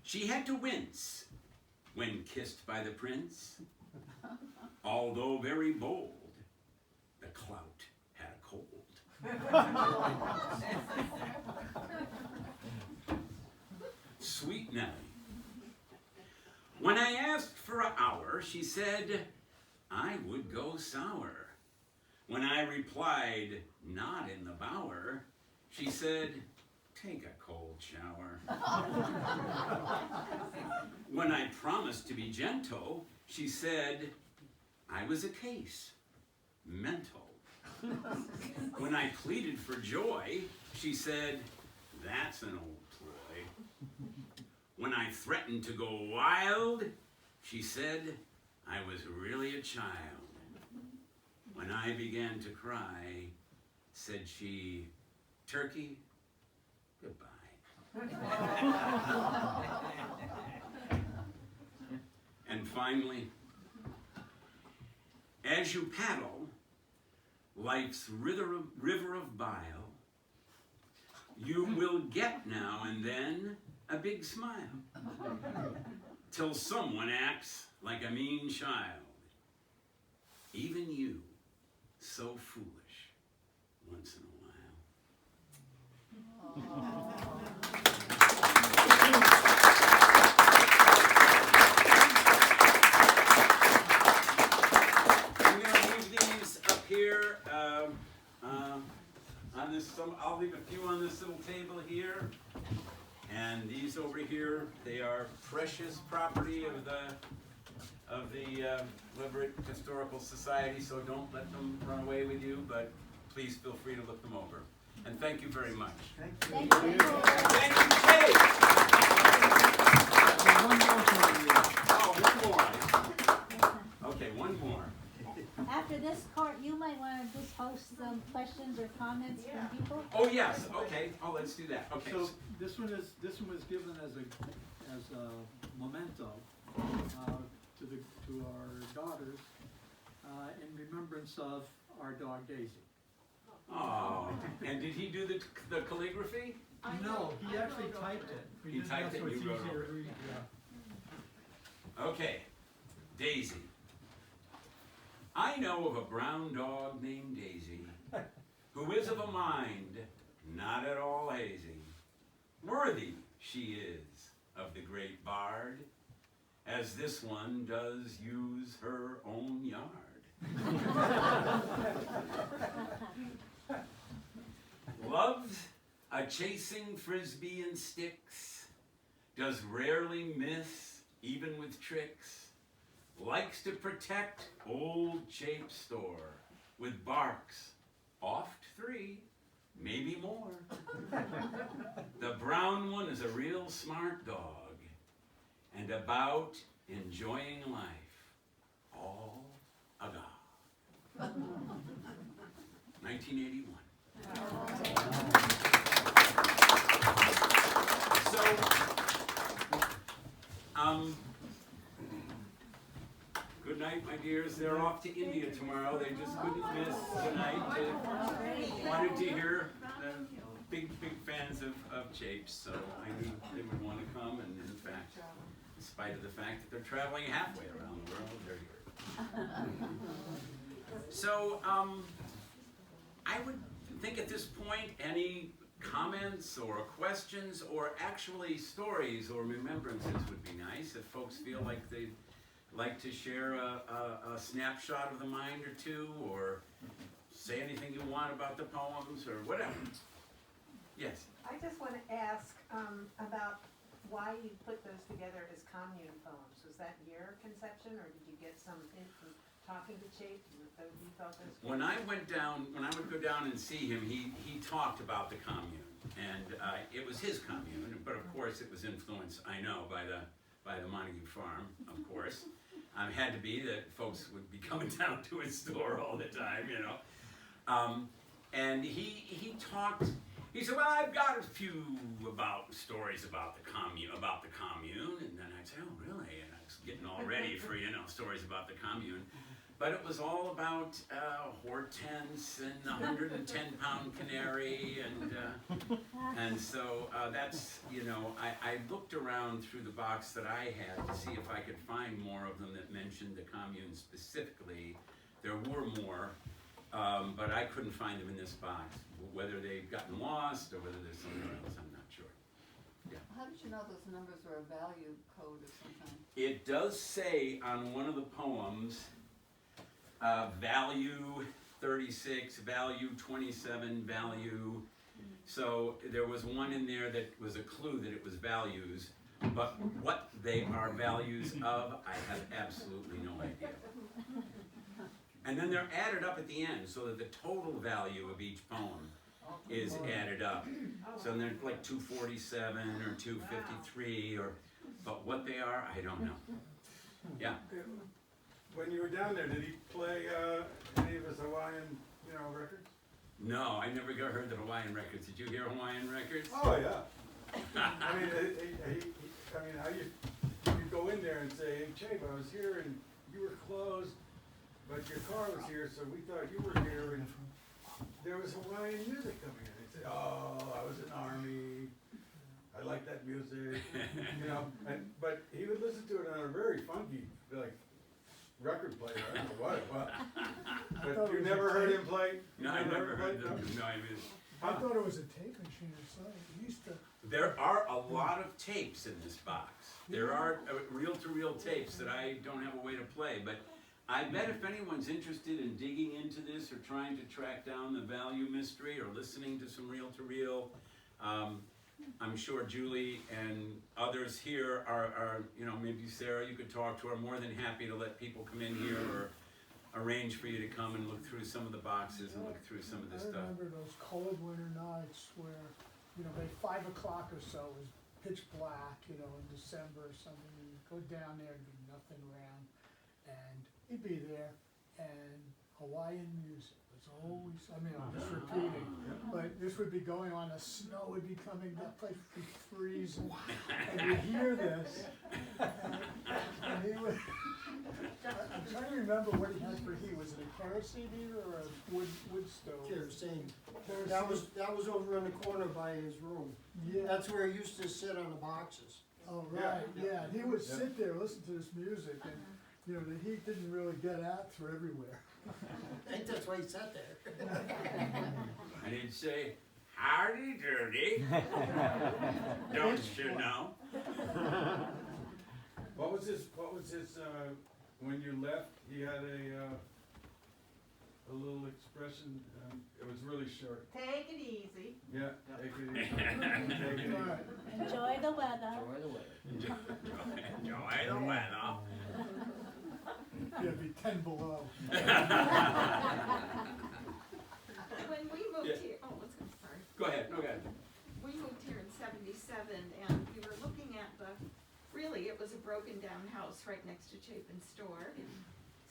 Speaker 7: She had to wince when kissed by the prince. Although very bold, the clout had a cold. Sweet Nellie. When I asked for an hour, she said, I would go sour. When I replied, not in the bower, she said, take a cold shower. When I promised to be gentle, she said, I was a case, mental. When I pleaded for joy, she said, that's an old ploy. When I threatened to go wild, she said, I was really a child. When I began to cry, said she, Turkey, goodbye. And finally, as you paddle life's river of bile, you will get now and then a big smile, till someone acts like a mean child. Even you, so foolish once in a while. here, on this, I'll leave a few on this little table here. And these over here, they are precious property of the Leverett Historical Society, so don't let them run away with you, but please feel free to look them over. And thank you very much.
Speaker 3: Thank you.
Speaker 7: Thank you, Kate. Oh, one more. Okay, one more.
Speaker 3: After this court, you might wanna just post some questions or comments from people.
Speaker 7: Oh, yes, okay. Oh, let's do that. Okay.
Speaker 6: So this one was given as a memento to our daughters in remembrance of our dog Daisy.
Speaker 7: Oh, and did he do the calligraphy?
Speaker 6: No, he actually typed it.
Speaker 7: He typed it, you wrote over it. Okay, Daisy. I know of a brown dog named Daisy, who is of a mind not at all hazy. Worthy she is of the great bard, as this one does use her own yard. Loves a chasing frisbee and sticks, does rarely miss even with tricks, likes to protect old Chape store with barks, oft 3, maybe more. The brown one is a real smart dog and about enjoying life, all agog. 1981. So, good night, my dears. They're off to India tomorrow. They just couldn't miss tonight. They wanted to hear the big fans of Chapes, so I knew they would want to come, and in fact, in spite of the fact that they're traveling halfway around the world, they're here. So, I would think at this point, any comments or questions or actually stories or remembrances would be nice if folks feel like they'd like to share a snapshot of the mind or two, or say anything you want about the poems or whatever. Yes?
Speaker 4: I just want to ask about why you put those together as commune poems. Was that your conception, or did you get some from talking to Chape? You thought those
Speaker 7: When I would go down and see him, he talked about the commune, and it was his commune, but of course it was influenced, I know, by the Montague Farm, of course. Had to be that folks would be coming down to his store all the time, you know. And he talked. He said, "Well, I've got a few stories about the commune, and then I'd say, "Oh, really?" And I was getting all ready for stories about the commune. But it was all about Hortense and the 110-pound canary, and so that's, I looked around through the box that I had to see if I could find more of them that mentioned the commune specifically. There were more, but I couldn't find them in this box. Whether they've gotten lost or whether there's somewhere else, I'm not sure. Yeah.
Speaker 13: How did you know those numbers were a value code of some kind?
Speaker 7: It does say on one of the poems, value 36, value 27, value. So there was one in there that was a clue that it was values, but what they are values of, I have absolutely no idea. And then they're added up at the end so that the total value of each poem is added up. So they're like 247 or 253, but what they are, I don't know. Yeah.
Speaker 5: When you were down there, did he play any of his Hawaiian, records?
Speaker 7: No, I never heard the Hawaiian records. Did you hear Hawaiian records?
Speaker 5: Oh yeah. I mean, you go in there and say, "Hey, Chape, I was here and you were closed, but your car was here, so we thought you were here, and there was Hawaiian music coming in." He'd say, "Oh, I was in the Army. I like that music," but he would listen to it on a very funky, record player. I don't know what. But you never heard him play?
Speaker 7: No, I never heard them. No,
Speaker 2: I thought it was a tape machine or something. He used to.
Speaker 7: There are a lot of tapes in this box. There are reel-to-reel tapes that I don't have a way to play, but I bet if anyone's interested in digging into this or trying to track down the value mystery or listening to some reel-to-reel, I'm sure Julie and others here are, you know, maybe Sarah, you could talk to, are more than happy to let people come in here or arrange for you to come and look through some of the boxes and look through some of this
Speaker 2: I
Speaker 7: stuff.
Speaker 2: remember those cold winter nights where, you know, by 5 o'clock or so, it was pitch black, you know, in December or something, and you'd go down there and be nothing around, and he'd be there, and Hawaiian music was always, I mean, I'm just repeating, but this would be going on, the snow would be coming, that place would be freezing, and you'd hear this, and he would, I'm trying to remember what he had for heat, was it a kerosene heater or a wood stove?
Speaker 14: Kerosene.
Speaker 2: Kerosene.
Speaker 14: That was over in the corner by his room.
Speaker 2: Yeah.
Speaker 14: That's where he used to sit on the boxes.
Speaker 2: Oh, right, yeah, and he would sit there, listen to this music, and, you know, the heat didn't really get out through everywhere.
Speaker 14: I think that's why he sat there.
Speaker 7: And he'd say, howdy doody, don't you know?
Speaker 5: What was his, when you left, he had a little expression, it was really short.
Speaker 4: Take it easy.
Speaker 5: Yeah, take it easy. Take it easy.
Speaker 3: Enjoy the weather.
Speaker 9: Enjoy the weather.
Speaker 7: Enjoy the weather.
Speaker 2: Yeah, it'd be 10 below.
Speaker 8: When we moved
Speaker 7: Yeah.
Speaker 8: here, oh, let's go, sorry.
Speaker 7: Go ahead, no, go ahead.
Speaker 8: We moved here in '77, and we were looking at really, it was a broken down house right next to Chapin's store.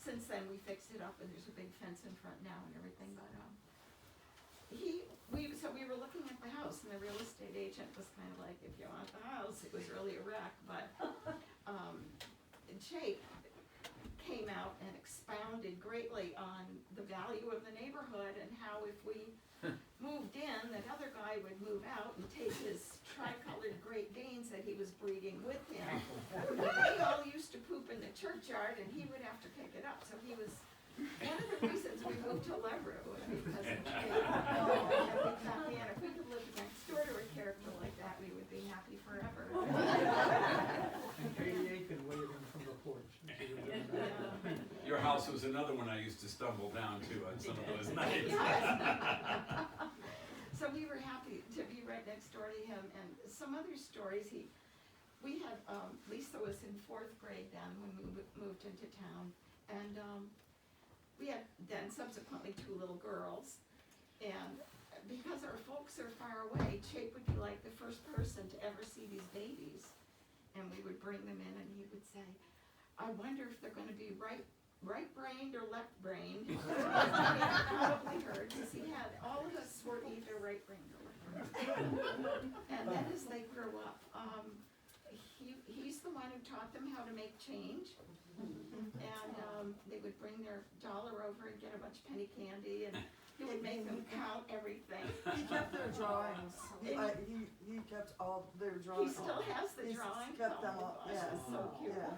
Speaker 8: Since then, we fixed it up, and there's a big fence in front now and everything, but, so we were looking at the house, and the real estate agent was kind of like, if you want the house, it was really a wreck, but, Chapin came out and expounded greatly on the value of the neighborhood and how if we moved in, that other guy would move out and take his tri-colored Great Danes that he was breeding with him. They all used to poop in the churchyard and he would have to pick it up, so he was, one of the reasons we moved to Leverett was because of Chapin. And we thought, man, if we could live next door to a character like that, we would be happy forever.
Speaker 6: And Katie Aiken waving from the porch. as you were doing that.
Speaker 7: Your house was another one I used to stumble down to on some of those nights.
Speaker 8: So we were happy to be right next door to him, and some other stories, we had, Lisa was in 4th grade then when we moved into town, and, we had then subsequently 2 little girls, and because our folks are far away, Chap would be like the first person to ever see these babies, and we would bring them in and he would say, I wonder if they're gonna be right-brained or left-brained. Probably heard, because he had, all of us were either right-brained or left-brained. And then as they grew up, he's the one who taught them how to make change. And they would bring their dollar over and get a bunch of penny candy, and he would make them count everything.
Speaker 11: He kept their drawings. He kept all their drawings.
Speaker 8: He still has the
Speaker 11: He's
Speaker 8: drawings.
Speaker 11: kept them
Speaker 8: Oh
Speaker 11: all,
Speaker 8: my gosh,
Speaker 11: yeah.
Speaker 8: it's so cute.
Speaker 11: Yeah.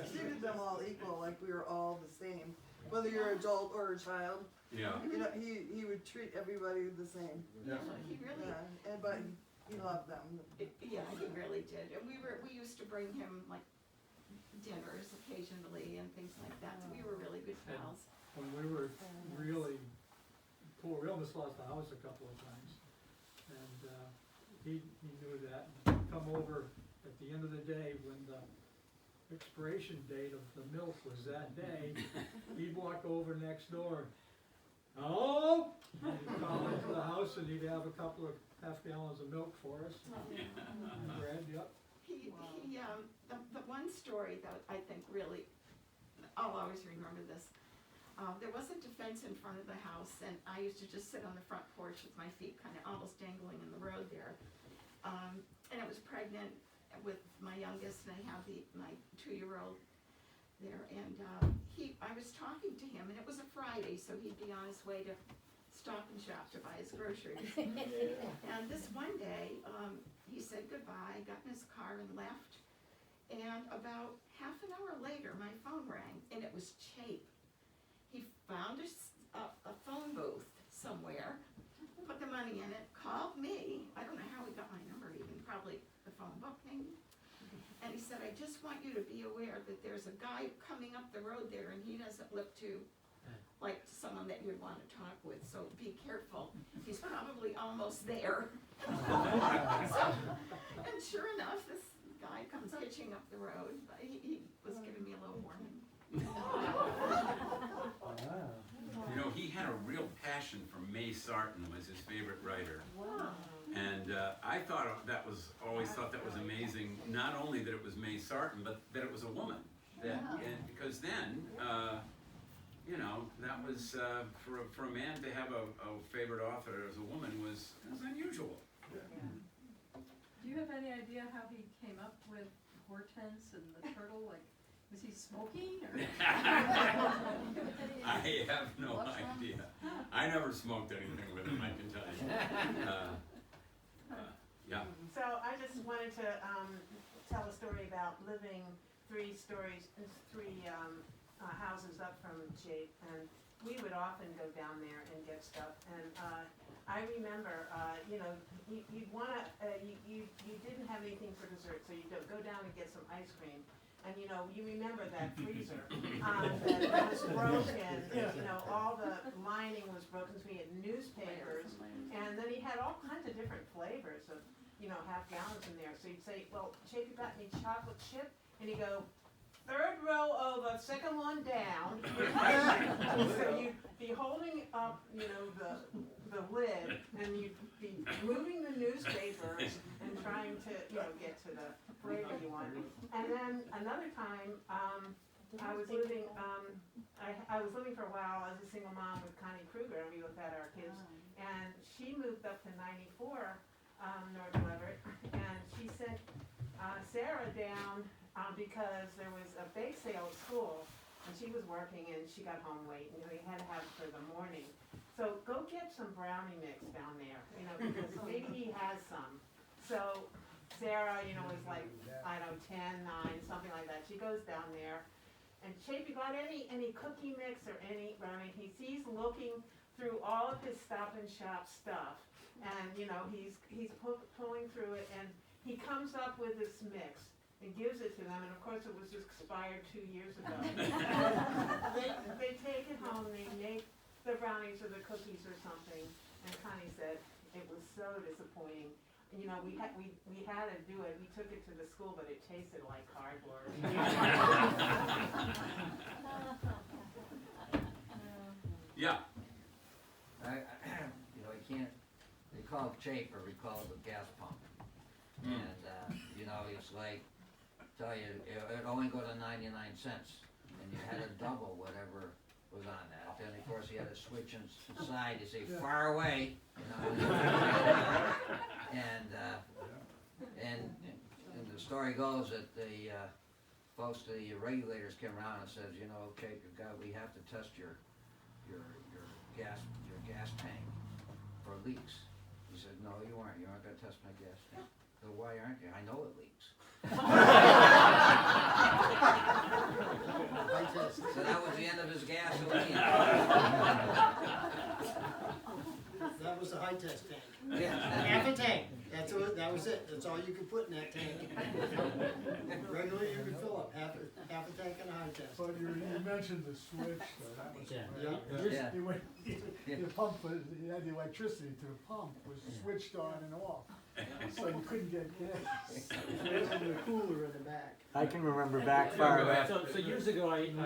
Speaker 11: He treated them all equal, like we were all the same, whether you're an adult or a child.
Speaker 7: Yeah.
Speaker 11: You know, he would treat everybody the same.
Speaker 8: Yeah, he really,
Speaker 11: Yeah, but he loved them.
Speaker 8: yeah, he really did. And we used to bring him like dinners occasionally and things like that. So we were really good pals.
Speaker 6: When we were really poor, we almost lost the house a couple of times. And he knew that. He'd come over at the end of the day when the expiration date of the milk was that day. He'd walk over next door. Oh! And he'd come into the house and he'd have a couple of half gallons of milk for us. And bread, yep.
Speaker 8: The one story that I think really, I'll always remember this. There wasn't a fence in front of the house, and I used to just sit on the front porch with my feet kind of almost dangling in the road there. And I was pregnant with my youngest, and I have my 2-year-old there, and I was talking to him, and it was a Friday, so he'd be on his way to Stop and Shop to buy his groceries. And this one day, he said goodbye, got in his car and left, and about half an hour later, my phone rang, and it was Chap. He found a phone booth somewhere, put the money in it, called me. I don't know how he got my number even, probably the phone book maybe. And he said, I just want you to be aware that there's a guy coming up the road there and he doesn't look too like someone that you'd want to talk with, so be careful. He's probably almost there. So, and sure enough, this guy comes hitching up the road, but he was giving me a little warning.
Speaker 7: You know, he had a real passion for May Sarton, was his favorite writer. And I thought that was, always thought that was amazing, not only that it was May Sarton, but that it was a woman. That, and because then, you know, that was, for a man to have a favorite author as a woman was unusual.
Speaker 13: Do you have any idea how he came up with Hortense and the turtle? Like, was he smoking or?
Speaker 7: I have no idea. I never smoked anything with him, I can tell you. Yeah.
Speaker 4: So I just wanted to tell a story about living three houses up from Chapin, and we would often go down there and get stuff. And I remember, you know, you'd wanna, you didn't have anything for dessert, so you'd go down and get some ice cream. And you know, you remember that freezer that was broken, you know, all the lining was broken, so we had newspapers, and then he had all kinds of different flavors of, you know, half gallons in there. So you'd say, well, Chap, you got any chocolate chip? And he'd go, third row over, second one down. So you'd be holding up, you know, the lid, and you'd be moving the newspapers and trying to, you know, get to the flavor you want. And then another time, I was living for a while as a single mom with Connie Kruger, and we looked at our kids. And she moved up to 94 North Leverett, and she sent Sarah down because there was a bake sale at school, and she was working, and she got home late, and we had to have it for the morning. So go get some brownie mix down there, you know, because maybe he has some. So Sarah, you know, was like, I don't know, 10, 9, something like that. She goes down there, and Chapin, you got any cookie mix or any brownie? He's looking through all of his Stop and Shop stuff, and you know, he's pulling through it, and he comes up with this mix and gives it to them, and of course it was expired 2 years ago. they take it home, they make the brownies or the cookies or something, and Connie said it was so disappointing. You know, we had to do it. We took it to the school, but it tasted like cardboard.
Speaker 7: Yeah.
Speaker 9: You know, I can't recall Chapin or recall the gas pump. And, you know, it's like, tell you, it only go to 99 cents, and you had to double whatever was on that. Then, of course, you had to switch inside, you say, far away, you know. And the story goes that the folks, the regulators came around and says, you know, okay, we have to test your gas tank for leaks. He said, no, you aren't gonna test my gas tank. So why aren't you? I know it leaks. So that was the end of his gasoline.
Speaker 14: That was the high test tank.
Speaker 9: Yeah.
Speaker 14: Half a tank. That was it. That's all you could put in that tank. Regularly, you could fill up half a tank and a high test.
Speaker 6: But you mentioned the switch, though, that was.
Speaker 14: Yeah.
Speaker 6: The pump, you had the electricity to the pump was switched on and off, so you couldn't get gas.
Speaker 14: There's the cooler in the back.
Speaker 15: I can remember back far back.
Speaker 12: So years ago, I, in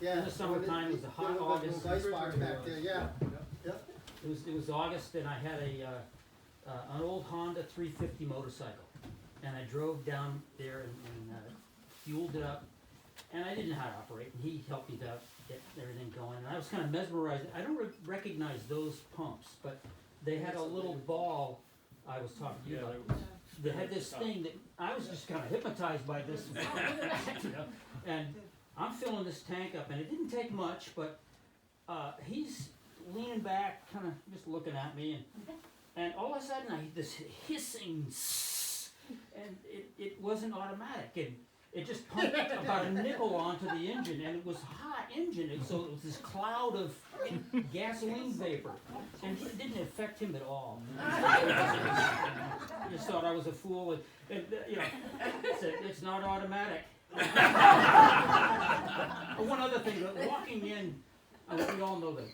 Speaker 12: the summertime, it was a hot August.
Speaker 14: Ice box back there, yeah. Yep.
Speaker 12: It was August, and I had an old Honda 350 motorcycle, and I drove down there and fueled it up, and I didn't know how to operate, and he helped me to get everything going, and I was kind of mesmerized. I don't recognize those pumps, but they had a little ball. I was talking to you about. They had this thing that I was just kind of hypnotized by this, you know, and I'm filling this tank up, and it didn't take much, but he's leaning back, kind of just looking at me, and all of a sudden I hear this hissing, and it wasn't automatic, and it just pumped about a nickel onto the engine, and it was hot engine, and so it was this cloud of gasoline vapor, and it didn't affect him at all. He just thought I was a fool, and you know, it's not automatic. One other thing, walking in, we all know that,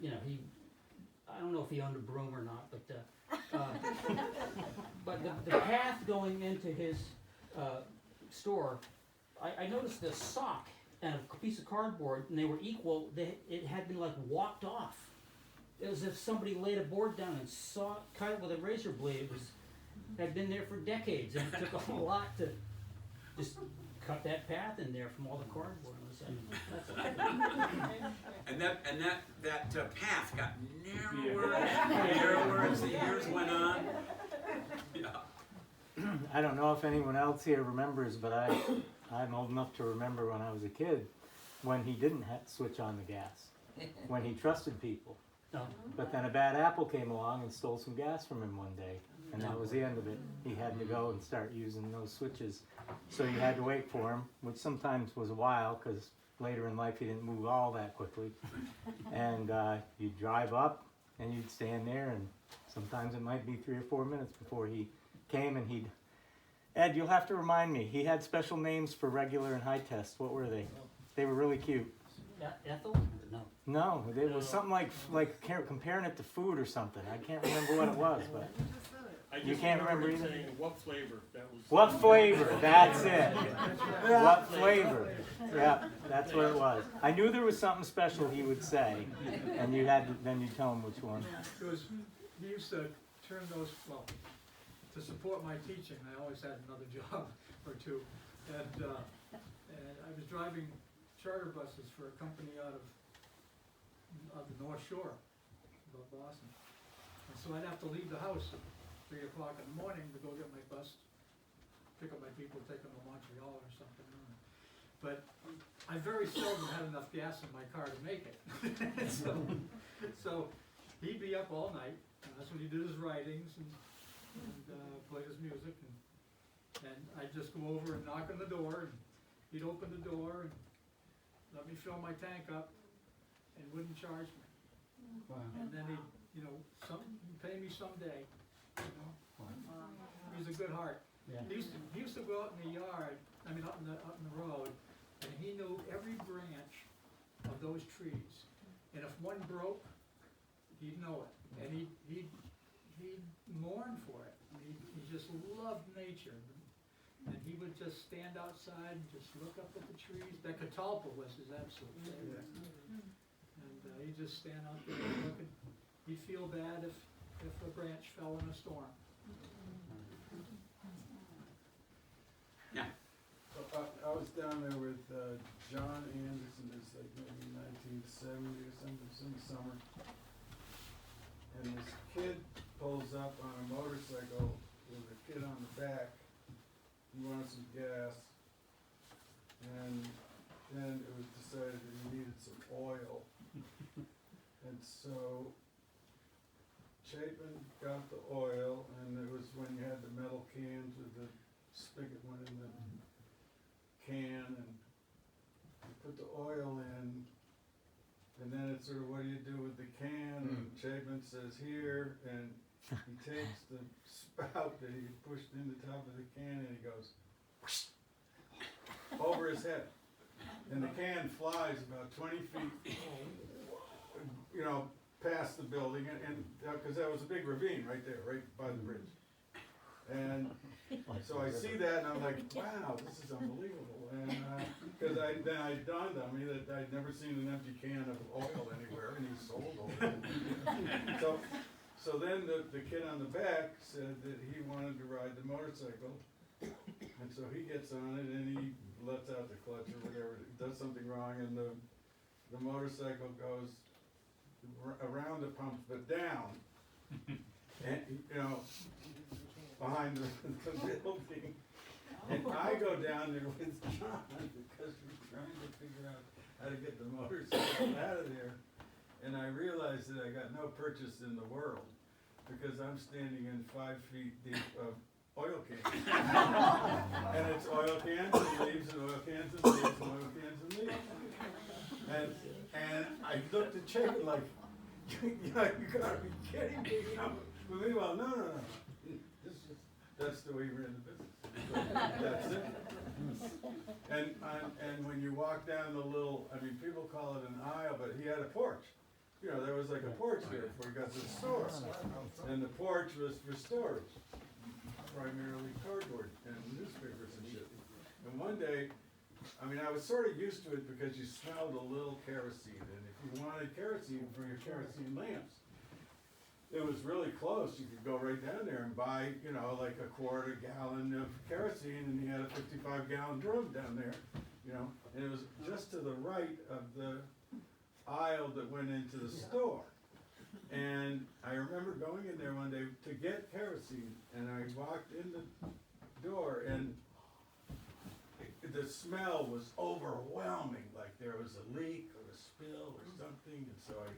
Speaker 12: you know, I don't know if he owned a broom or not, but the path going into his store, I noticed the sock and a piece of cardboard, and they were equal. It had been like walked off. It was as if somebody laid a board down and cut it with a razor blade. It had been there for decades, and it took a whole lot to just cut that path in there from all the cardboard.
Speaker 7: And that path got narrower and narrower as the years went on. Yeah.
Speaker 15: I don't know if anyone else here remembers, but I'm old enough to remember when I was a kid, when he didn't switch on the gas, when he trusted people.
Speaker 12: No.
Speaker 15: But then a bad apple came along and stole some gas from him one day, and that was the end of it. He had to go and start using those switches. So you had to wait for him, which sometimes was a while, because later in life he didn't move all that quickly. And you'd drive up, and you'd stand there, and sometimes it might be 3 or 4 minutes before he came, and Ed, you'll have to remind me, he had special names for regular and high tests. What were they? They were really cute.
Speaker 12: Ethel? No.
Speaker 15: No, it was something like comparing it to food or something. I can't remember what it was, but you can't remember either.
Speaker 2: Saying what flavor? That was.
Speaker 15: What flavor? That's it. What flavor? Yeah, that's what it was. I knew there was something special he would say, and then you'd tell him which one.
Speaker 6: Because he used to turn those, well, to support my teaching, I always had another job or two, and I was driving charter buses for a company out of the North Shore of Boston. And so I'd have to leave the house at 3 o'clock in the morning to go get my bus, pick up my people, take them to Montreal or something. But I very seldom had enough gas in my car to make it. So he'd be up all night, and that's when he did his writings and played his music. And I'd just go over and knock on the door, and he'd open the door and let me fill my tank up and wouldn't charge me.
Speaker 12: Wow.
Speaker 6: And then he'd pay me someday, you know.
Speaker 12: Wow.
Speaker 6: He was a good heart.
Speaker 12: Yeah.
Speaker 6: He used to go out in the yard, out in the road, and he knew every branch of those trees. And if one broke, he'd know it. And he'd mourn for it. He just loved nature. And he would just stand outside and just look up at the trees. That catalpa was his absolute favorite. And he'd just stand out there and look, and he'd feel bad if a branch fell in a storm.
Speaker 7: Yeah.
Speaker 5: I was down there with John Anderson, it's like maybe 1970 or something, some summer. And this kid pulls up on a motorcycle with a kid on the back. He wanted some gas, and then it was decided that he needed some oil. And so Chapin got the oil, and it was when you had the metal cans with the spigot went in the can, and you put the oil in, and then it's sort of, what do you do with the can? And Chapin says here, and he takes the spout that he pushed in the top of the can, and he goes whoosh, over his head, and the can flies about 20 feet, you know, past the building, and because that was a big ravine right there, right by the bridge. And so I see that, and I'm like, wow, this is unbelievable. And because then it dawned on me that I'd never seen an empty can of oil anywhere, and he sold oil. So then the kid on the back said that he wanted to ride the motorcycle, and so he gets on it, and he lets out the clutch or whatever, does something wrong, and the motorcycle goes around the pumps, but down, and you know, behind the building. And I go down there with John because we're trying to figure out how to get the motorcycle out of there. And I realized that I got no purchase in the world because I'm standing in 5 feet deep of oil can. And it's oil cans and leaves and oil cans and leaves and oil cans and leaves. And I looked at Chapin like, you gotta be kidding me, you know? But meanwhile, no. That's the way he ran the business. That's it. And when you walk down the little, I mean, people call it an aisle, but he had a porch. You know, there was like a porch there before he got to the store. And the porch was for storage, primarily cardboard and newspapers and shit. And one day, I mean, I was sort of used to it because you smelled a little kerosene. And if you wanted kerosene for your kerosene lamps, it was really close. You could go right down there and buy, you know, like a quart, a gallon of kerosene, and he had a 55-gallon drum down there, you know. And it was just to the right of the aisle that went into the store. And I remember going in there one day to get kerosene, and I walked in the door, and the smell was overwhelming, like there was a leak or a spill or something. And so I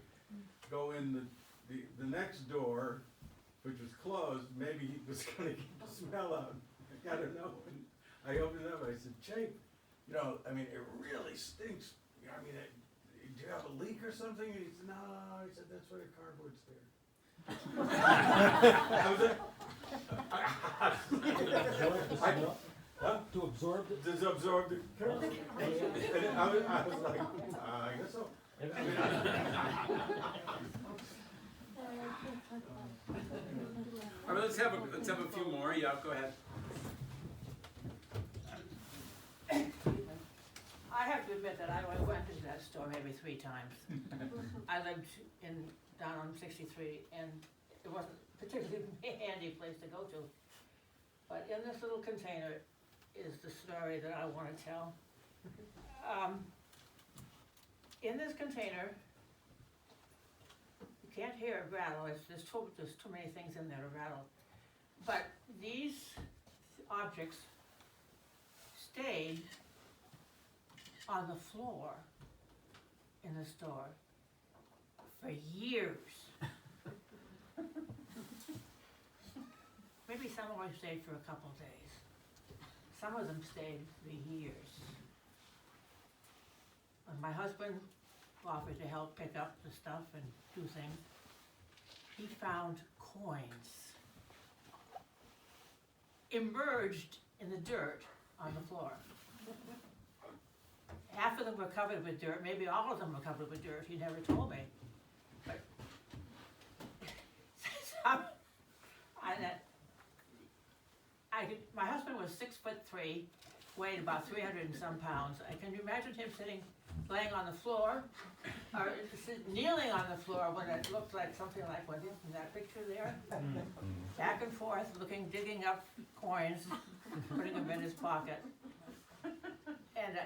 Speaker 5: go in the next door, which was closed. Maybe he was going to get the smell out. I don't know. And I opened it up. I said, Chapin, you know, I mean, it really stinks. You know, I mean, do you have a leak or something? And he said, no. He said, that's why the cardboard's there.
Speaker 12: To absorb it?
Speaker 5: To absorb the cardboard. And I was like, I guess so.
Speaker 7: All right, let's have a few more. Yeah, go ahead.
Speaker 4: I have to admit that I only went into that store maybe 3 times. I lived down on 63, and it wasn't particularly a handy place to go to. But in this little container is the story that I want to tell. In this container, you can't hear it rattle. There's too many things in there to rattle. But these objects stayed on the floor in the store for years. Maybe some only stayed for a couple of days. Some of them stayed for years. When my husband offered to help pick up the stuff and do things, he found coins emerged in the dirt on the floor. Half of them were covered with dirt, maybe all of them were covered with dirt. He never told me. But my husband was 6'3", weighed about 300 and some pounds. Can you imagine him laying on the floor, or kneeling on the floor when it looked like something like what is in that picture there? Back and forth, digging up coins, putting them in his pocket. And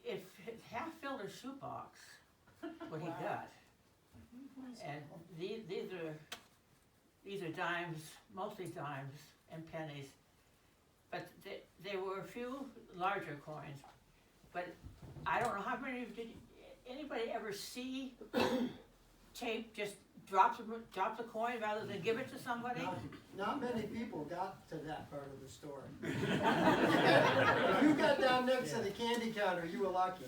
Speaker 4: if it half filled a shoebox, what he got. And these are dimes, mostly dimes and pennies. But there were a few larger coins. But I don't know how many did anybody ever see tape just drop the coin rather than give it to somebody?
Speaker 14: Not many people got to that part of the store. If you got down next to the candy counter, you were lucky.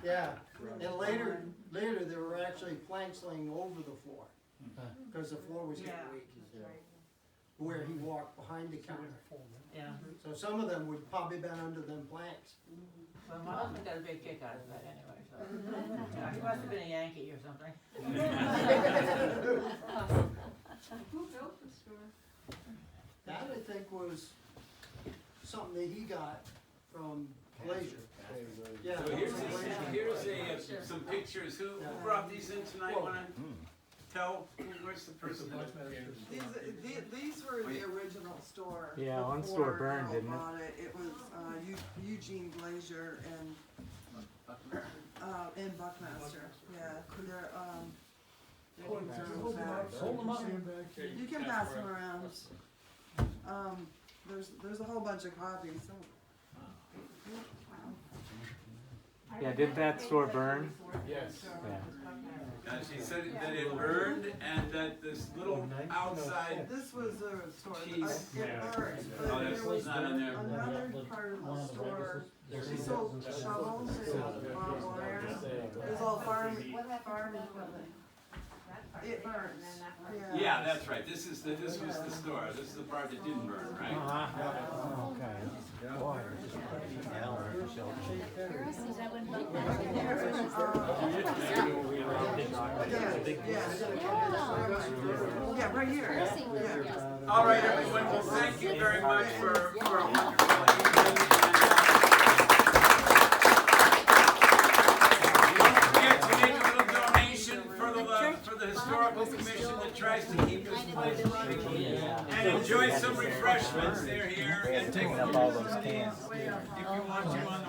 Speaker 14: Yeah, and later there were actually planks laying over the floor because the floor was getting weak. Where he walked behind the counter.
Speaker 4: Yeah.
Speaker 14: So some of them would probably been under them planks.
Speaker 4: Well, my husband got a big kick out of that anyway, so. Yeah, he must have been a Yankee or something.
Speaker 13: Who built the store?
Speaker 14: That I think was something that he got from Glacier. Yeah.
Speaker 7: So
Speaker 14: from
Speaker 7: here's some pictures. Who brought these in tonight?
Speaker 14: Whoa.
Speaker 7: Wanna tell where's the person?
Speaker 11: These were the original store.
Speaker 15: Yeah, one store
Speaker 11: before
Speaker 15: burned,
Speaker 11: Carl
Speaker 15: didn't it?
Speaker 11: bought it? It was Eugene Glazier and Buckmaster. Yeah, they're names are on the back.
Speaker 12: Hold them up.
Speaker 11: You can pass them around. There's a whole bunch of copies. So.
Speaker 15: Yeah, didn't that store burn?
Speaker 10: Yes.
Speaker 15: Yeah.
Speaker 7: she said that it burned and that this little outside,
Speaker 11: This was a store,
Speaker 7: Cheese.
Speaker 11: it burned,
Speaker 7: Oh,
Speaker 11: but
Speaker 7: that's
Speaker 11: there was
Speaker 7: not in there.
Speaker 11: another part of the store, they sold shovels and barbed wire. It was all farm equipment.
Speaker 4: That part
Speaker 11: It
Speaker 4: there,
Speaker 11: burns.
Speaker 4: and then that part.
Speaker 7: yeah, that's right, this was the store, this is the part that didn't burn, right?
Speaker 11: Yeah, right here, yeah.
Speaker 7: All right, everyone, well, thank you very much for a wonderful evening. Don't forget to make a little donation for the historical commission that tries to keep this place clean. And enjoy some refreshments, they're here, and take
Speaker 15: Up all those cans.
Speaker 7: if you want to on the